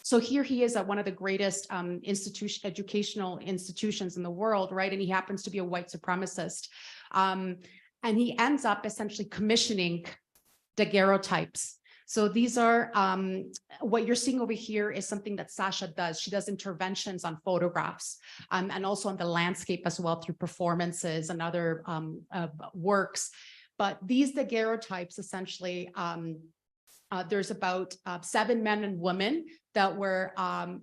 so here he is at one of the greatest educational institutions in the world, right? And he happens to be a white supremacist. And he ends up essentially commissioning daguerreotypes. So these are, what you're seeing over here is something that Sasha does. She does interventions on photographs and also on the landscape as well through performances and other works. But these daguerreotypes essentially, there's about 7 men and women that were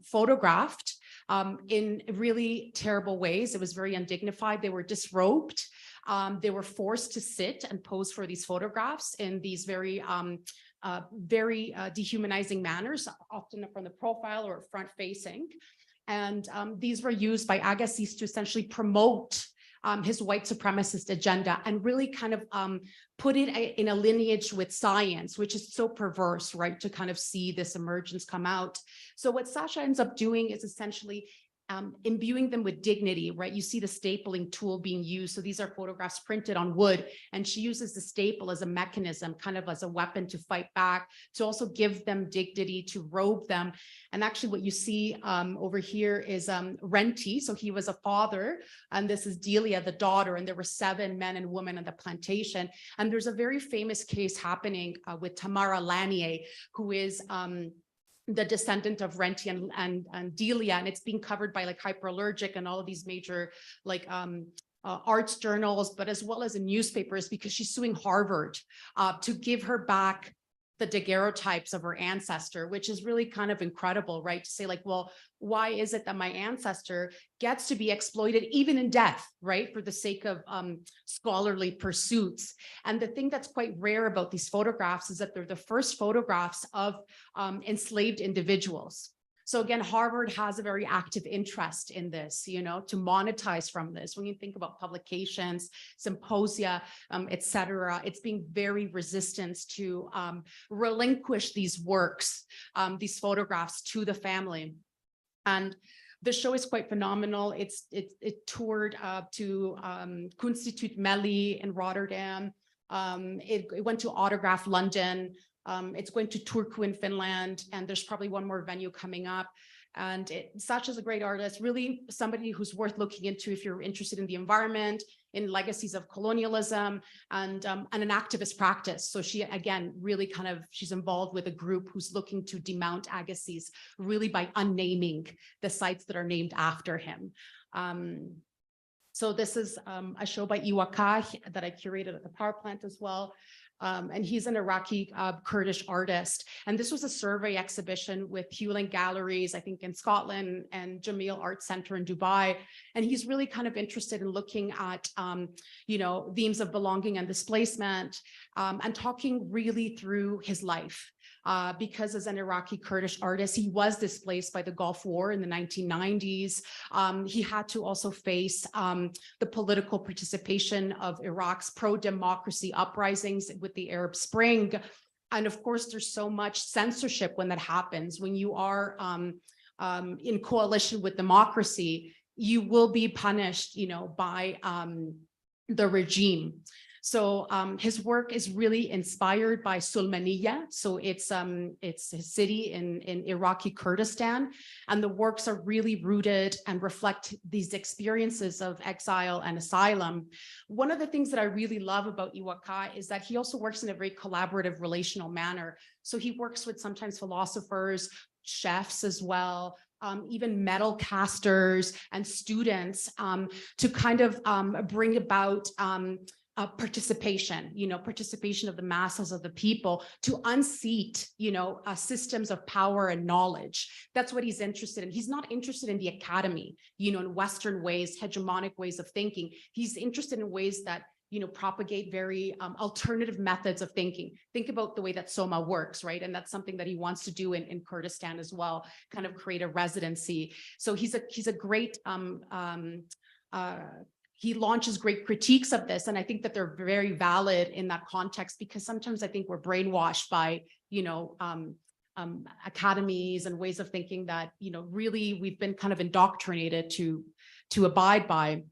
photographed in really terrible ways. It was very undignified. They were disrobed. They were forced to sit and pose for these photographs in these very dehumanizing manners, often from the profile or front facing. And these were used by Agassiz to essentially promote his white supremacist agenda and really kind of put it in a lineage with science, which is so perverse, right? To kind of see this emergence come out. So what Sasha ends up doing is essentially imbuing them with dignity, right? You see the stapling tool being used. So these are photographs printed on wood, and she uses the staple as a mechanism, kind of as a weapon to fight back, to also give them dignity, to robe them. And actually what you see over here is Renti. So he was a father, and this is Delia, the daughter, and there were 7 men and women on the plantation. And there's a very famous case happening with Tamara Lanier, who is the descendant of Renti and Delia, and it's being covered by like Hyperallergic and all of these major like arts journals, but as well as in newspapers, because she's suing Harvard to give her back the daguerreotypes of her ancestor, which is really kind of incredible, right? To say like, well, why is it that my ancestor gets to be exploited even in death, right? For the sake of scholarly pursuits. And the thing that's quite rare about these photographs is that they're the first photographs of enslaved individuals. So again, Harvard has a very active interest in this, you know, to monetize from this. When you think about publications, symposia, et cetera, it's being very resistant to relinquish these works, these photographs to the family. And the show is quite phenomenal. It toured to Kunstituut Melly in Rotterdam. It went to Autograph London. It's going to Turku in Finland, and there's probably one more venue coming up. And Sacha is a great artist, really somebody who's worth looking into if you're interested in the environment, in legacies of colonialism, and an activist practice. So she, again, really kind of, she's involved with a group who's looking to demount Agassiz, really by unnaming the sites that are named after him. So this is a show by Iwaka that I curated at the power plant as well. And he's an Iraqi Kurdish artist. And this was a survey exhibition with Hewlin Galleries, I think in Scotland, and Jameel Art Center in Dubai. And he's really kind of interested in looking at, you know, themes of belonging and displacement, and talking really through his life. Because as an Iraqi Kurdish artist, he was displaced by the Gulf War in the 1990s. He had to also face the political participation of Iraq's pro-democracy uprisings with the Arab Spring. And of course, there's so much censorship when that happens. When you are in coalition with democracy, you will be punished, you know, by the regime. So his work is really inspired by Sulmaniya. So it's a city in Iraqi Kurdistan, and the works are really rooted and reflect these experiences of exile and asylum. One of the things that I really love about Iwaka is that he also works in a very collaborative, relational manner. So he works with sometimes philosophers, chefs as well, even metal casters and students to kind of bring about participation, you know, participation of the masses of the people, to unseat, you know, systems of power and knowledge. That's what he's interested in. He's not interested in the academy, you know, in Western ways, hegemonic ways of thinking. He's interested in ways that, you know, propagate very alternative methods of thinking. Think about the way that SOMA works, right? And that's something that he wants to do in Kurdistan as well, kind of create a residency. So he's a great he launches great critiques of this. And I think that they're very valid in that context, because sometimes I think we're brainwashed by, you know, academies and ways of thinking that, you know, really we've been kind of indoctrinated to abide by.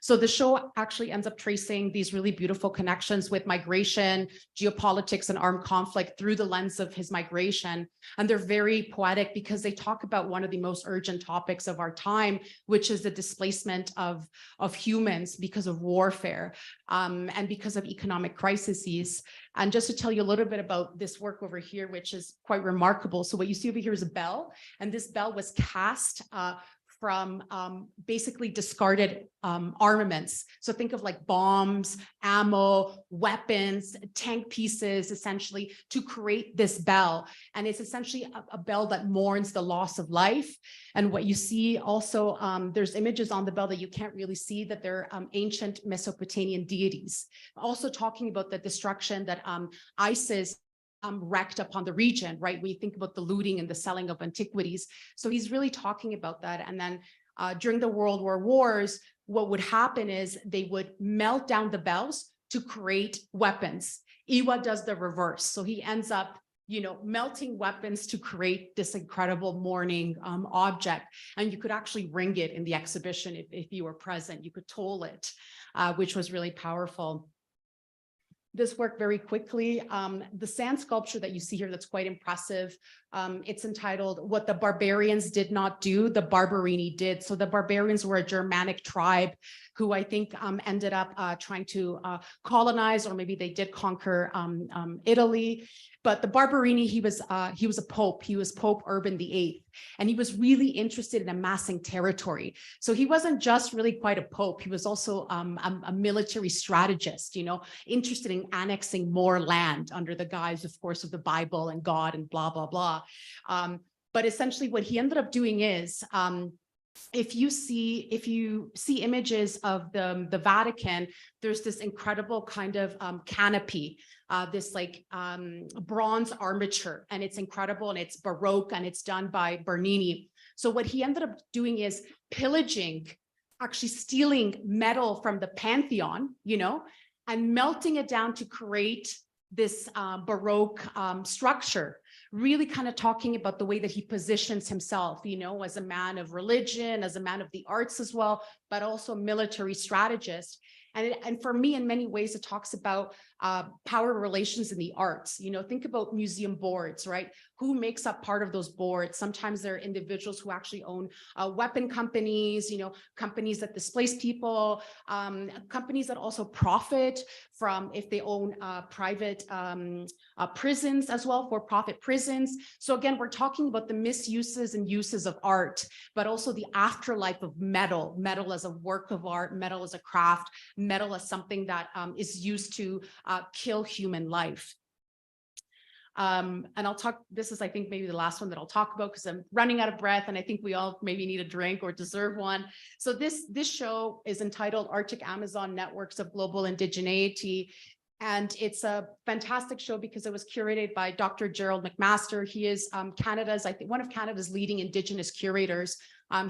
So the show actually ends up tracing these really beautiful connections with migration, geopolitics, and armed conflict through the lens of his migration. And they're very poetic because they talk about one of the most urgent topics of our time, which is the displacement of humans because of warfare and because of economic crises. And just to tell you a little bit about this work over here, which is quite remarkable. So what you see over here is a bell, and this bell was cast from basically discarded armaments. So think of like bombs, ammo, weapons, tank pieces, essentially, to create this bell. And it's essentially a bell that mourns the loss of life. And what you see also, there's images on the bell that you can't really see, that they're ancient Mesopotamian deities. Also talking about the destruction that ISIS wrecked upon the region, right? We think about the looting and the selling of antiquities. So he's really talking about that. And then during the World War Wars, what would happen is they would melt down the bells to create weapons. Iwa does the reverse. So he ends up melting weapons to create this incredible morning object. And you could actually ring it in the exhibition if you were present. You could toll it, which was really powerful. This work very quickly. The sand sculpture that you see here that's quite impressive. It's entitled "What the Barbarians Did Not Do, the Barberini Did." So the barbarians were a Germanic tribe who I think ended up trying to colonize, or maybe they did conquer Italy. But the Barberini, he was a pope. He was Pope Urban VIII, and he was really interested in amassing territory. So he wasn't just really quite a pope. He was also a military strategist, interested in annexing more land under the guise, of course, of the Bible and God and blah, blah, blah. But essentially what he ended up doing is, if you see images of the Vatican, there's this incredible kind of canopy, this bronze armature, and it's incredible and it's Baroque and it's done by Bernini. So what he ended up doing is pillaging, actually stealing metal from the Pantheon, and melting it down to create this Baroque structure. Really kind of talking about the way that he positions himself, as a man of religion, as a man of the arts as well, but also a military strategist. And for me, in many ways, it talks about power relations in the arts. Think about museum boards, right? Who makes up part of those boards? Sometimes they're individuals who actually own weapon companies, companies that displace people, companies that also profit from, if they own private prisons as well, for-profit prisons. So again, we're talking about the misuses and uses of art, but also the afterlife of metal as a work of art, metal as a craft, metal as something that is used to kill human life. And I'll talk, this is, I think, maybe the last one that I'll talk about because I'm running out of breath and I think we all maybe need a drink or deserve one. So this show is entitled Arctic Amazon Networks of Global Indigeneity. And it's a fantastic show because it was curated by Dr. Gerald McMaster. He is Canada's, I think, one of Canada's leading Indigenous curators.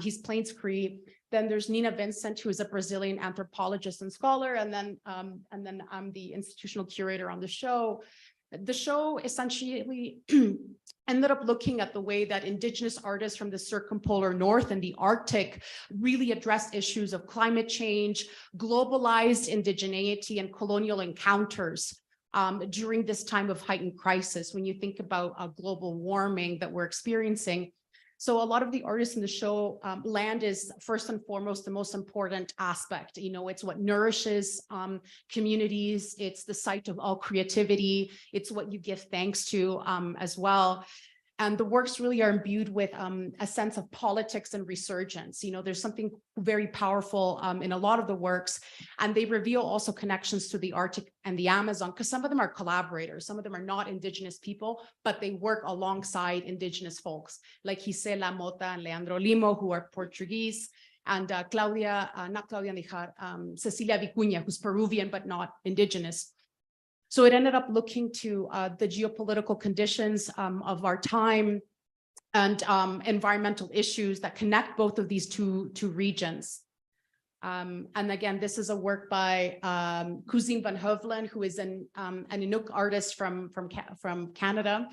He's Plains Cree. Then there's Nina Vincent, who is a Brazilian anthropologist and scholar. And then I'm the institutional curator on the show. The show essentially ended up looking at the way that Indigenous artists from the circumpolar north and the Arctic really addressed issues of climate change, globalized indigeneity, and colonial encounters during this time of heightened crisis, when you think about global warming that we're experiencing. So a lot of the artists in the show, land is first and foremost the most important aspect. It's what nourishes communities. It's the site of all creativity. It's what you give thanks to as well. And the works really are imbued with a sense of politics and resurgence. There's something very powerful in a lot of the works, and they reveal also connections to the Arctic and the Amazon, because some of them are collaborators. Some of them are not Indigenous people, but they work alongside Indigenous folks, like Gisela Mota and Leandro Limo, who are Portuguese, and Cecilia Vicuña, who's Peruvian, but not Indigenous. So it ended up looking to the geopolitical conditions of our time and environmental issues that connect both of these two regions. And again, this is a work by Cousine van Hovelen, who is an Inuk artist from Canada.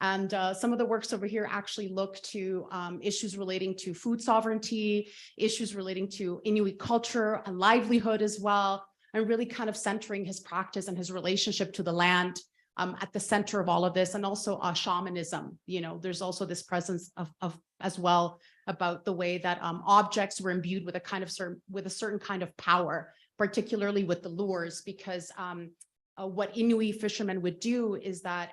And some of the works over here actually look to issues relating to food sovereignty, issues relating to Inuit culture and livelihood as well, and really kind of centering his practice and his relationship to the land at the center of all of this, and also shamanism. There's also this presence of as well about the way that objects were imbued with a certain kind of power, particularly with the lures, because what Inuit fishermen would do is that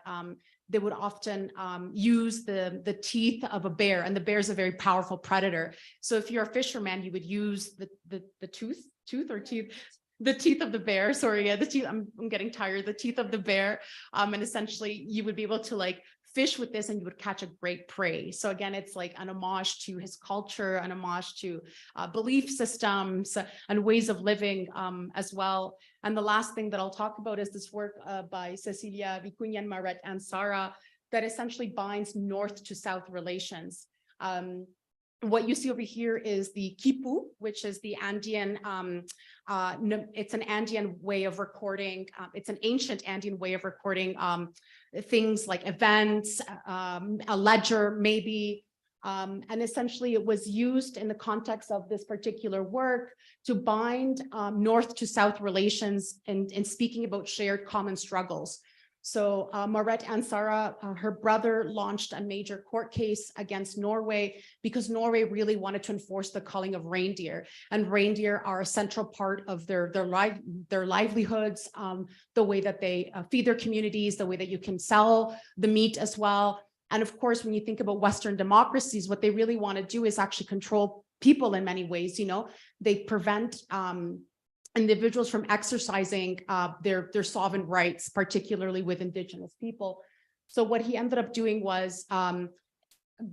they would often use the teeth of a bear, and the bear is a very powerful predator. So if you're a fisherman, you would use the teeth of the bear, sorry, yeah, the teeth, I'm getting tired, the teeth of the bear. And essentially you would be able to fish with this and you would catch a great prey. So again, it's like an homage to his culture, an homage to belief systems and ways of living as well. And the last thing that I'll talk about is this work by Cecilia Vicuña and Maret and Sara that essentially binds north to south relations. What you see over here is the quipu, which is the Andean It's an Andean way of recording. It's an ancient Andean way of recording things like events, a ledger maybe. And essentially it was used in the context of this particular work to bind North to South relations and speaking about shared common struggles. So Maret Ansara, her brother, launched a major court case against Norway because Norway really wanted to enforce the culling of reindeer, and reindeer are a central part of their livelihoods, the way that they feed their communities, the way that you can sell the meat as well. And of course, when you think about Western democracies, what they really want to do is actually control people in many ways. You know, they prevent individuals from exercising their sovereign rights, particularly with indigenous people. So what he ended up doing was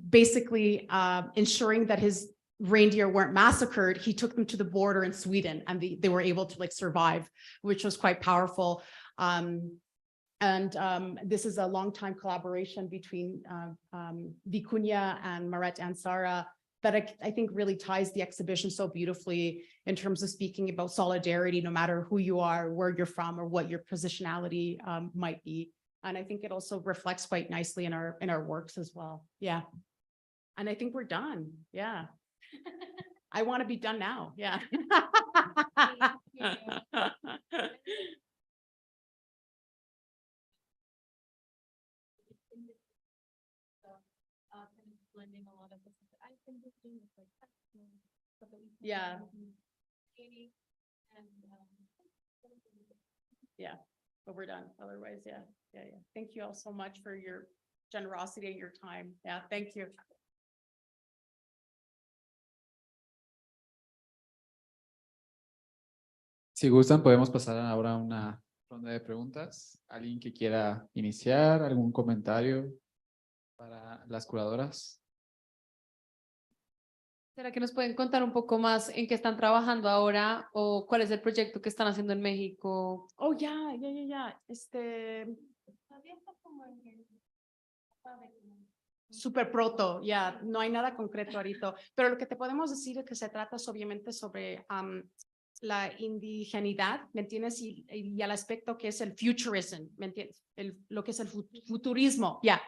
basically ensuring that his reindeer weren't massacred. He took them to the border in Sweden, and they were able to like survive, which was quite powerful. This is a long time collaboration between Vicuña and Maret Ansara that I think really ties the exhibition so beautifully in terms of speaking about solidarity, no matter who you are, where you're from, or what your positionality might be. And I think it also reflects quite nicely in our works as well. Yeah. And I think we're done. Yeah. I want to be done now. Yeah. Blending a lot of the stuff that I've been doing with like stuff that we Yeah. And yeah, but we're done. Otherwise, yeah. Thank you all so much for your generosity and your time. Yeah, thank you. Si gustan, podemos pasar ahora a una ronda de preguntas. ¿Alguien que quiera iniciar? ¿Algún comentario para las curadoras? ¿Será que nos pueden contar un poco más en qué están trabajando ahora o cuál es el proyecto que están haciendo en México? Oh, yeah. Súper proto, ya, no hay nada concreto ahorita, pero lo que te podemos decir es que se trata obviamente sobre la indigenidad, ¿me entiendes? Y al aspecto que es el futurism, ¿me entiendes? Lo que es el futurismo, ya.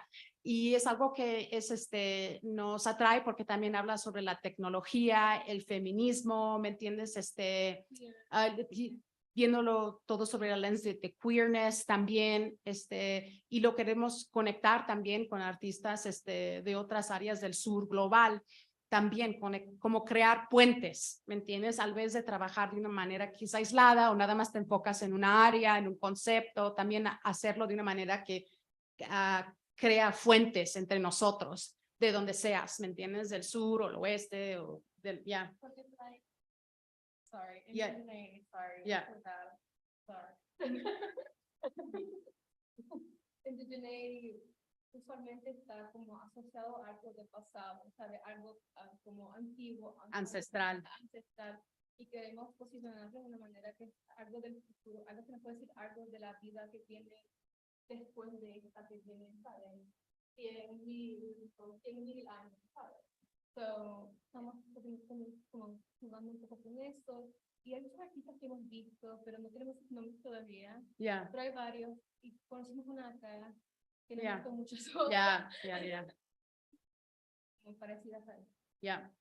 Y es algo que nos atrae porque también habla sobre la tecnología, el feminismo, ¿me entiendes? Viéndolo todo sobre la lens de queerness también, y lo queremos conectar también con artistas de otras áreas del sur global, también como crear puentes, ¿me entiendes? Al vez de trabajar de una manera quizá aislada o nada más te enfocas en una área, en un concepto, también hacerlo de una manera que crea fuentes entre nosotros, de donde seas, ¿me entiendes? Del sur o el oeste o del, ya. sorry, Yeah. sorry. Yeah. Sorry. Indigeneity usualmente está como asociado a algo del pasado, ¿sabe? Algo como antiguo, Ancestral. Y queremos posicionarlo de una manera que es algo del futuro, algo que nos puede decir algo de la vida que viene después de esta que viene, ¿sabes? 100,000 años, ¿sabes? So, estamos como jugando un poco con esto. Y hay muchos artistas que hemos visto, pero no tenemos sus nombres todavía. Yeah. Pero hay varios. Y conocimos una acá que nos Yeah. gustó mucho. So, Yeah. muy parecida a él. Yeah.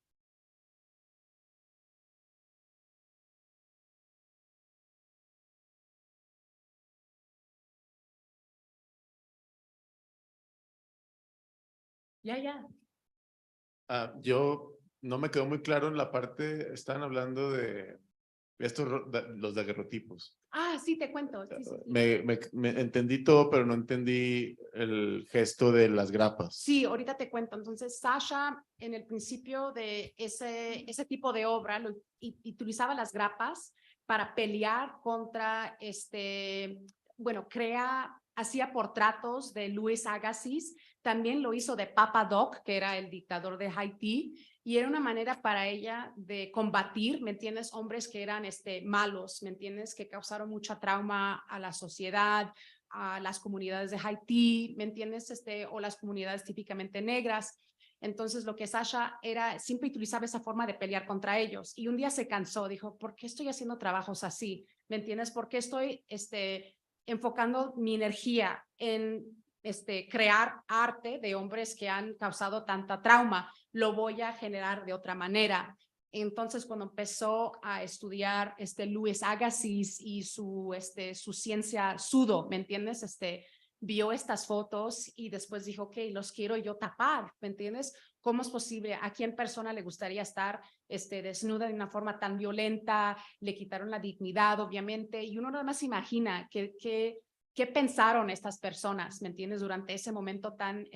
Yo no me quedó muy claro en la parte, están hablando de estos, los daguerrotipos. Sí, te cuento. Sí. Me entendí todo, pero no entendí el gesto de las grapas. Sí, ahorita te cuento. Entonces, Sasha, en el principio de ese tipo de obra, utilizaba las grapas para pelear contra hacía portratos de Louis Agassiz, también lo hizo de Papa Doc, que era el dictador de Haití, y era una manera para ella de combatir, ¿me entiendes? Hombres que eran malos, ¿me entiendes? Que causaron mucha trauma a la sociedad, a las comunidades de Haití, ¿me entiendes? O las comunidades típicamente negras. Entonces lo que Sasha era, siempre utilizaba esa forma de pelear contra ellos. Y un día se cansó, dijo, ¿por qué estoy haciendo trabajos así? ¿Me entiendes? ¿Por qué estoy enfocando mi energía en crear arte de hombres que han causado tanta trauma? Lo voy a generar de otra manera. Entonces, cuando empezó a estudiar Luis Agassiz y su ciencia sudo, ¿me entiendes? Vio estas fotos y después dijo, ok, los quiero yo tapar, ¿me entiendes? ¿Cómo es posible? ¿A quién persona le gustaría estar desnuda de una forma tan violenta? Le quitaron la dignidad, obviamente, y uno nada más imagina qué pensaron estas personas, ¿me entiendes? Durante ese momento tan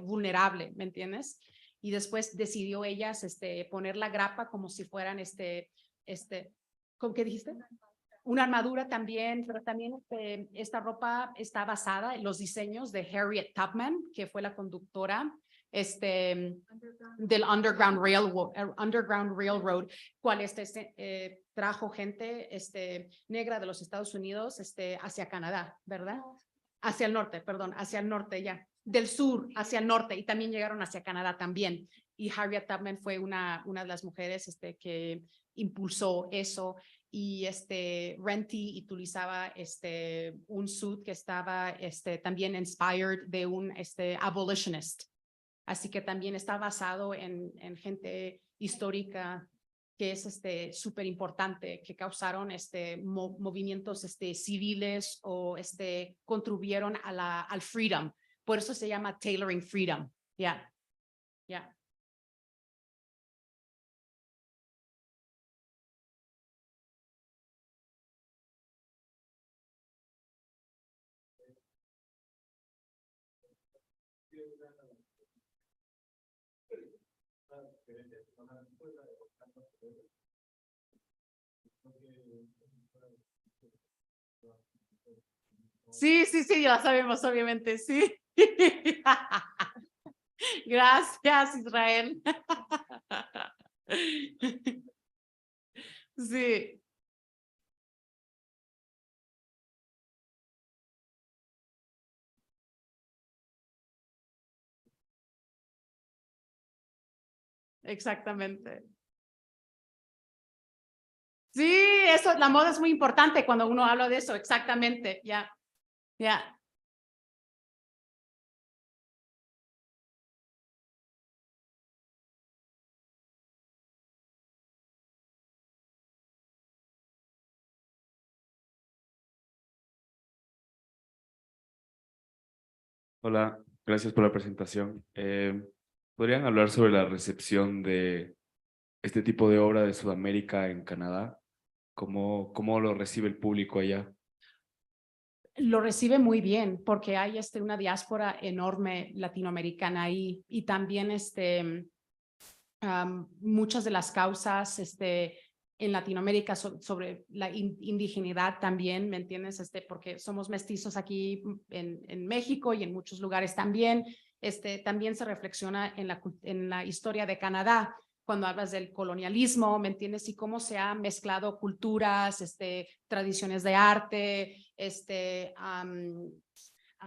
vulnerable, ¿me entiendes? Y después decidió ellas poner la grapa como si fueran ¿cómo que dijiste? Una armadura también, pero también esta ropa está basada en los diseños de Harriet Tubman, que fue la conductora del Underground Railroad, cual trajo gente negra de los Estados Unidos hacia Canadá, ¿verdad? Hacia el norte, perdón, hacia el norte ya. Del sur hacia el norte, y también llegaron hacia Canadá también. Y Harriet Tubman fue una de las mujeres que impulsó eso. Y Renty utilizaba un suit que estaba también inspired de un abolitionist. Así que también está basado en gente histórica que es súper importante, que causaron movimientos civiles o contribuyeron al freedom. Por eso se llama tailoring freedom. Ya, ya. Sí, sí, sí, ya sabemos, obviamente, sí. Gracias, Israel. Sí. Exactamente. Sí, eso, la moda es muy importante cuando uno habla de eso, exactamente, ya, ya. Hola, gracias por la presentación. ¿Podrían hablar sobre la recepción de este tipo de obra de Sudamérica en Canadá? ¿Cómo lo recibe el público allá? Lo recibe muy bien porque hay una diáspora enorme latinoamericana ahí y también muchas de las causas en Latinoamérica sobre la indigeneidad también, ¿me entiendes? Porque somos mestizos aquí en México y en muchos lugares también. También se reflexiona en la historia de Canadá, cuando hablas del colonialismo, ¿me entiendes? Y cómo se han mezclado culturas, tradiciones de arte,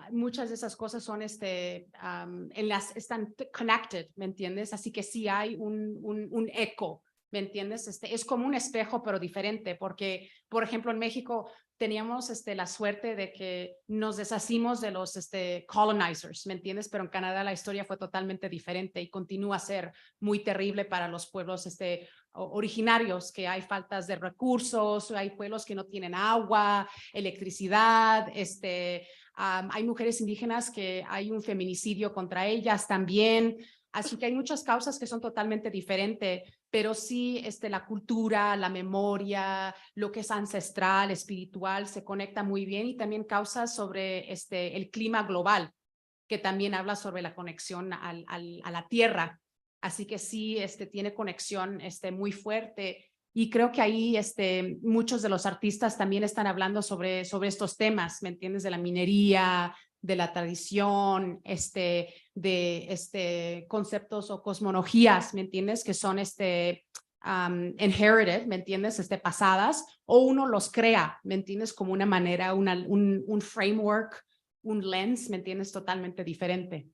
muchas de esas cosas son están connected, ¿me entiendes? Así que sí hay un eco, ¿me entiendes? Es como un espejo, pero diferente, porque, por ejemplo, en México teníamos la suerte de que nos deshacimos de los colonizers, ¿me entiendes? Pero en Canadá la historia fue totalmente diferente y continúa a ser muy terrible para los pueblos originarios, que hay faltas de recursos, hay pueblos que no tienen agua, electricidad, hay mujeres indígenas que hay un feminicidio contra ellas también. Así que hay muchas causas que son totalmente diferentes, pero sí la cultura, la memoria, lo que es ancestral, espiritual, se conecta muy bien, y también causas sobre el clima global, que también habla sobre la conexión a la tierra. Así que sí, tiene conexión muy fuerte. Y creo que ahí muchos de los artistas también están hablando sobre estos temas, ¿me entiendes? De la minería, de la tradición, de conceptos o cosmologías, ¿me entiendes? Que son inherited, ¿me entiendes? Pasadas, o uno los crea, ¿me entiendes? Como una manera, un framework, un lens, ¿me entiendes? Totalmente diferente.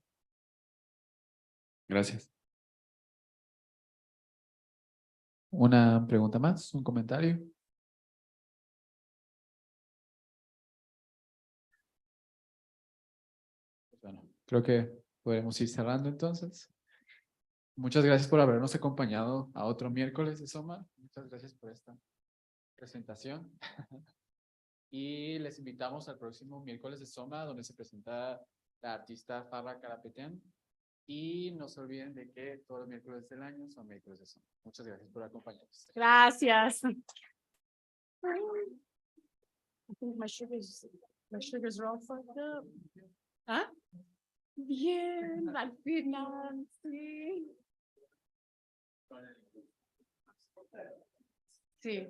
Gracias. ¿Una pregunta más? ¿Un comentario? Bueno, creo que podemos ir cerrando entonces. Muchas gracias por habernos acompañado a otro miércoles de SOMA. Muchas gracias por esta presentación. Y les invitamos al próximo miércoles de SOMA, donde se presenta la artista Farra Karapetyan. Y no se olviden de que todos los miércoles del año son miércoles de SOMA. Muchas gracias por acompañarnos. Gracias. I think my sugar's all fucked up. ¿Ah? Bien, al final, sí. Sí.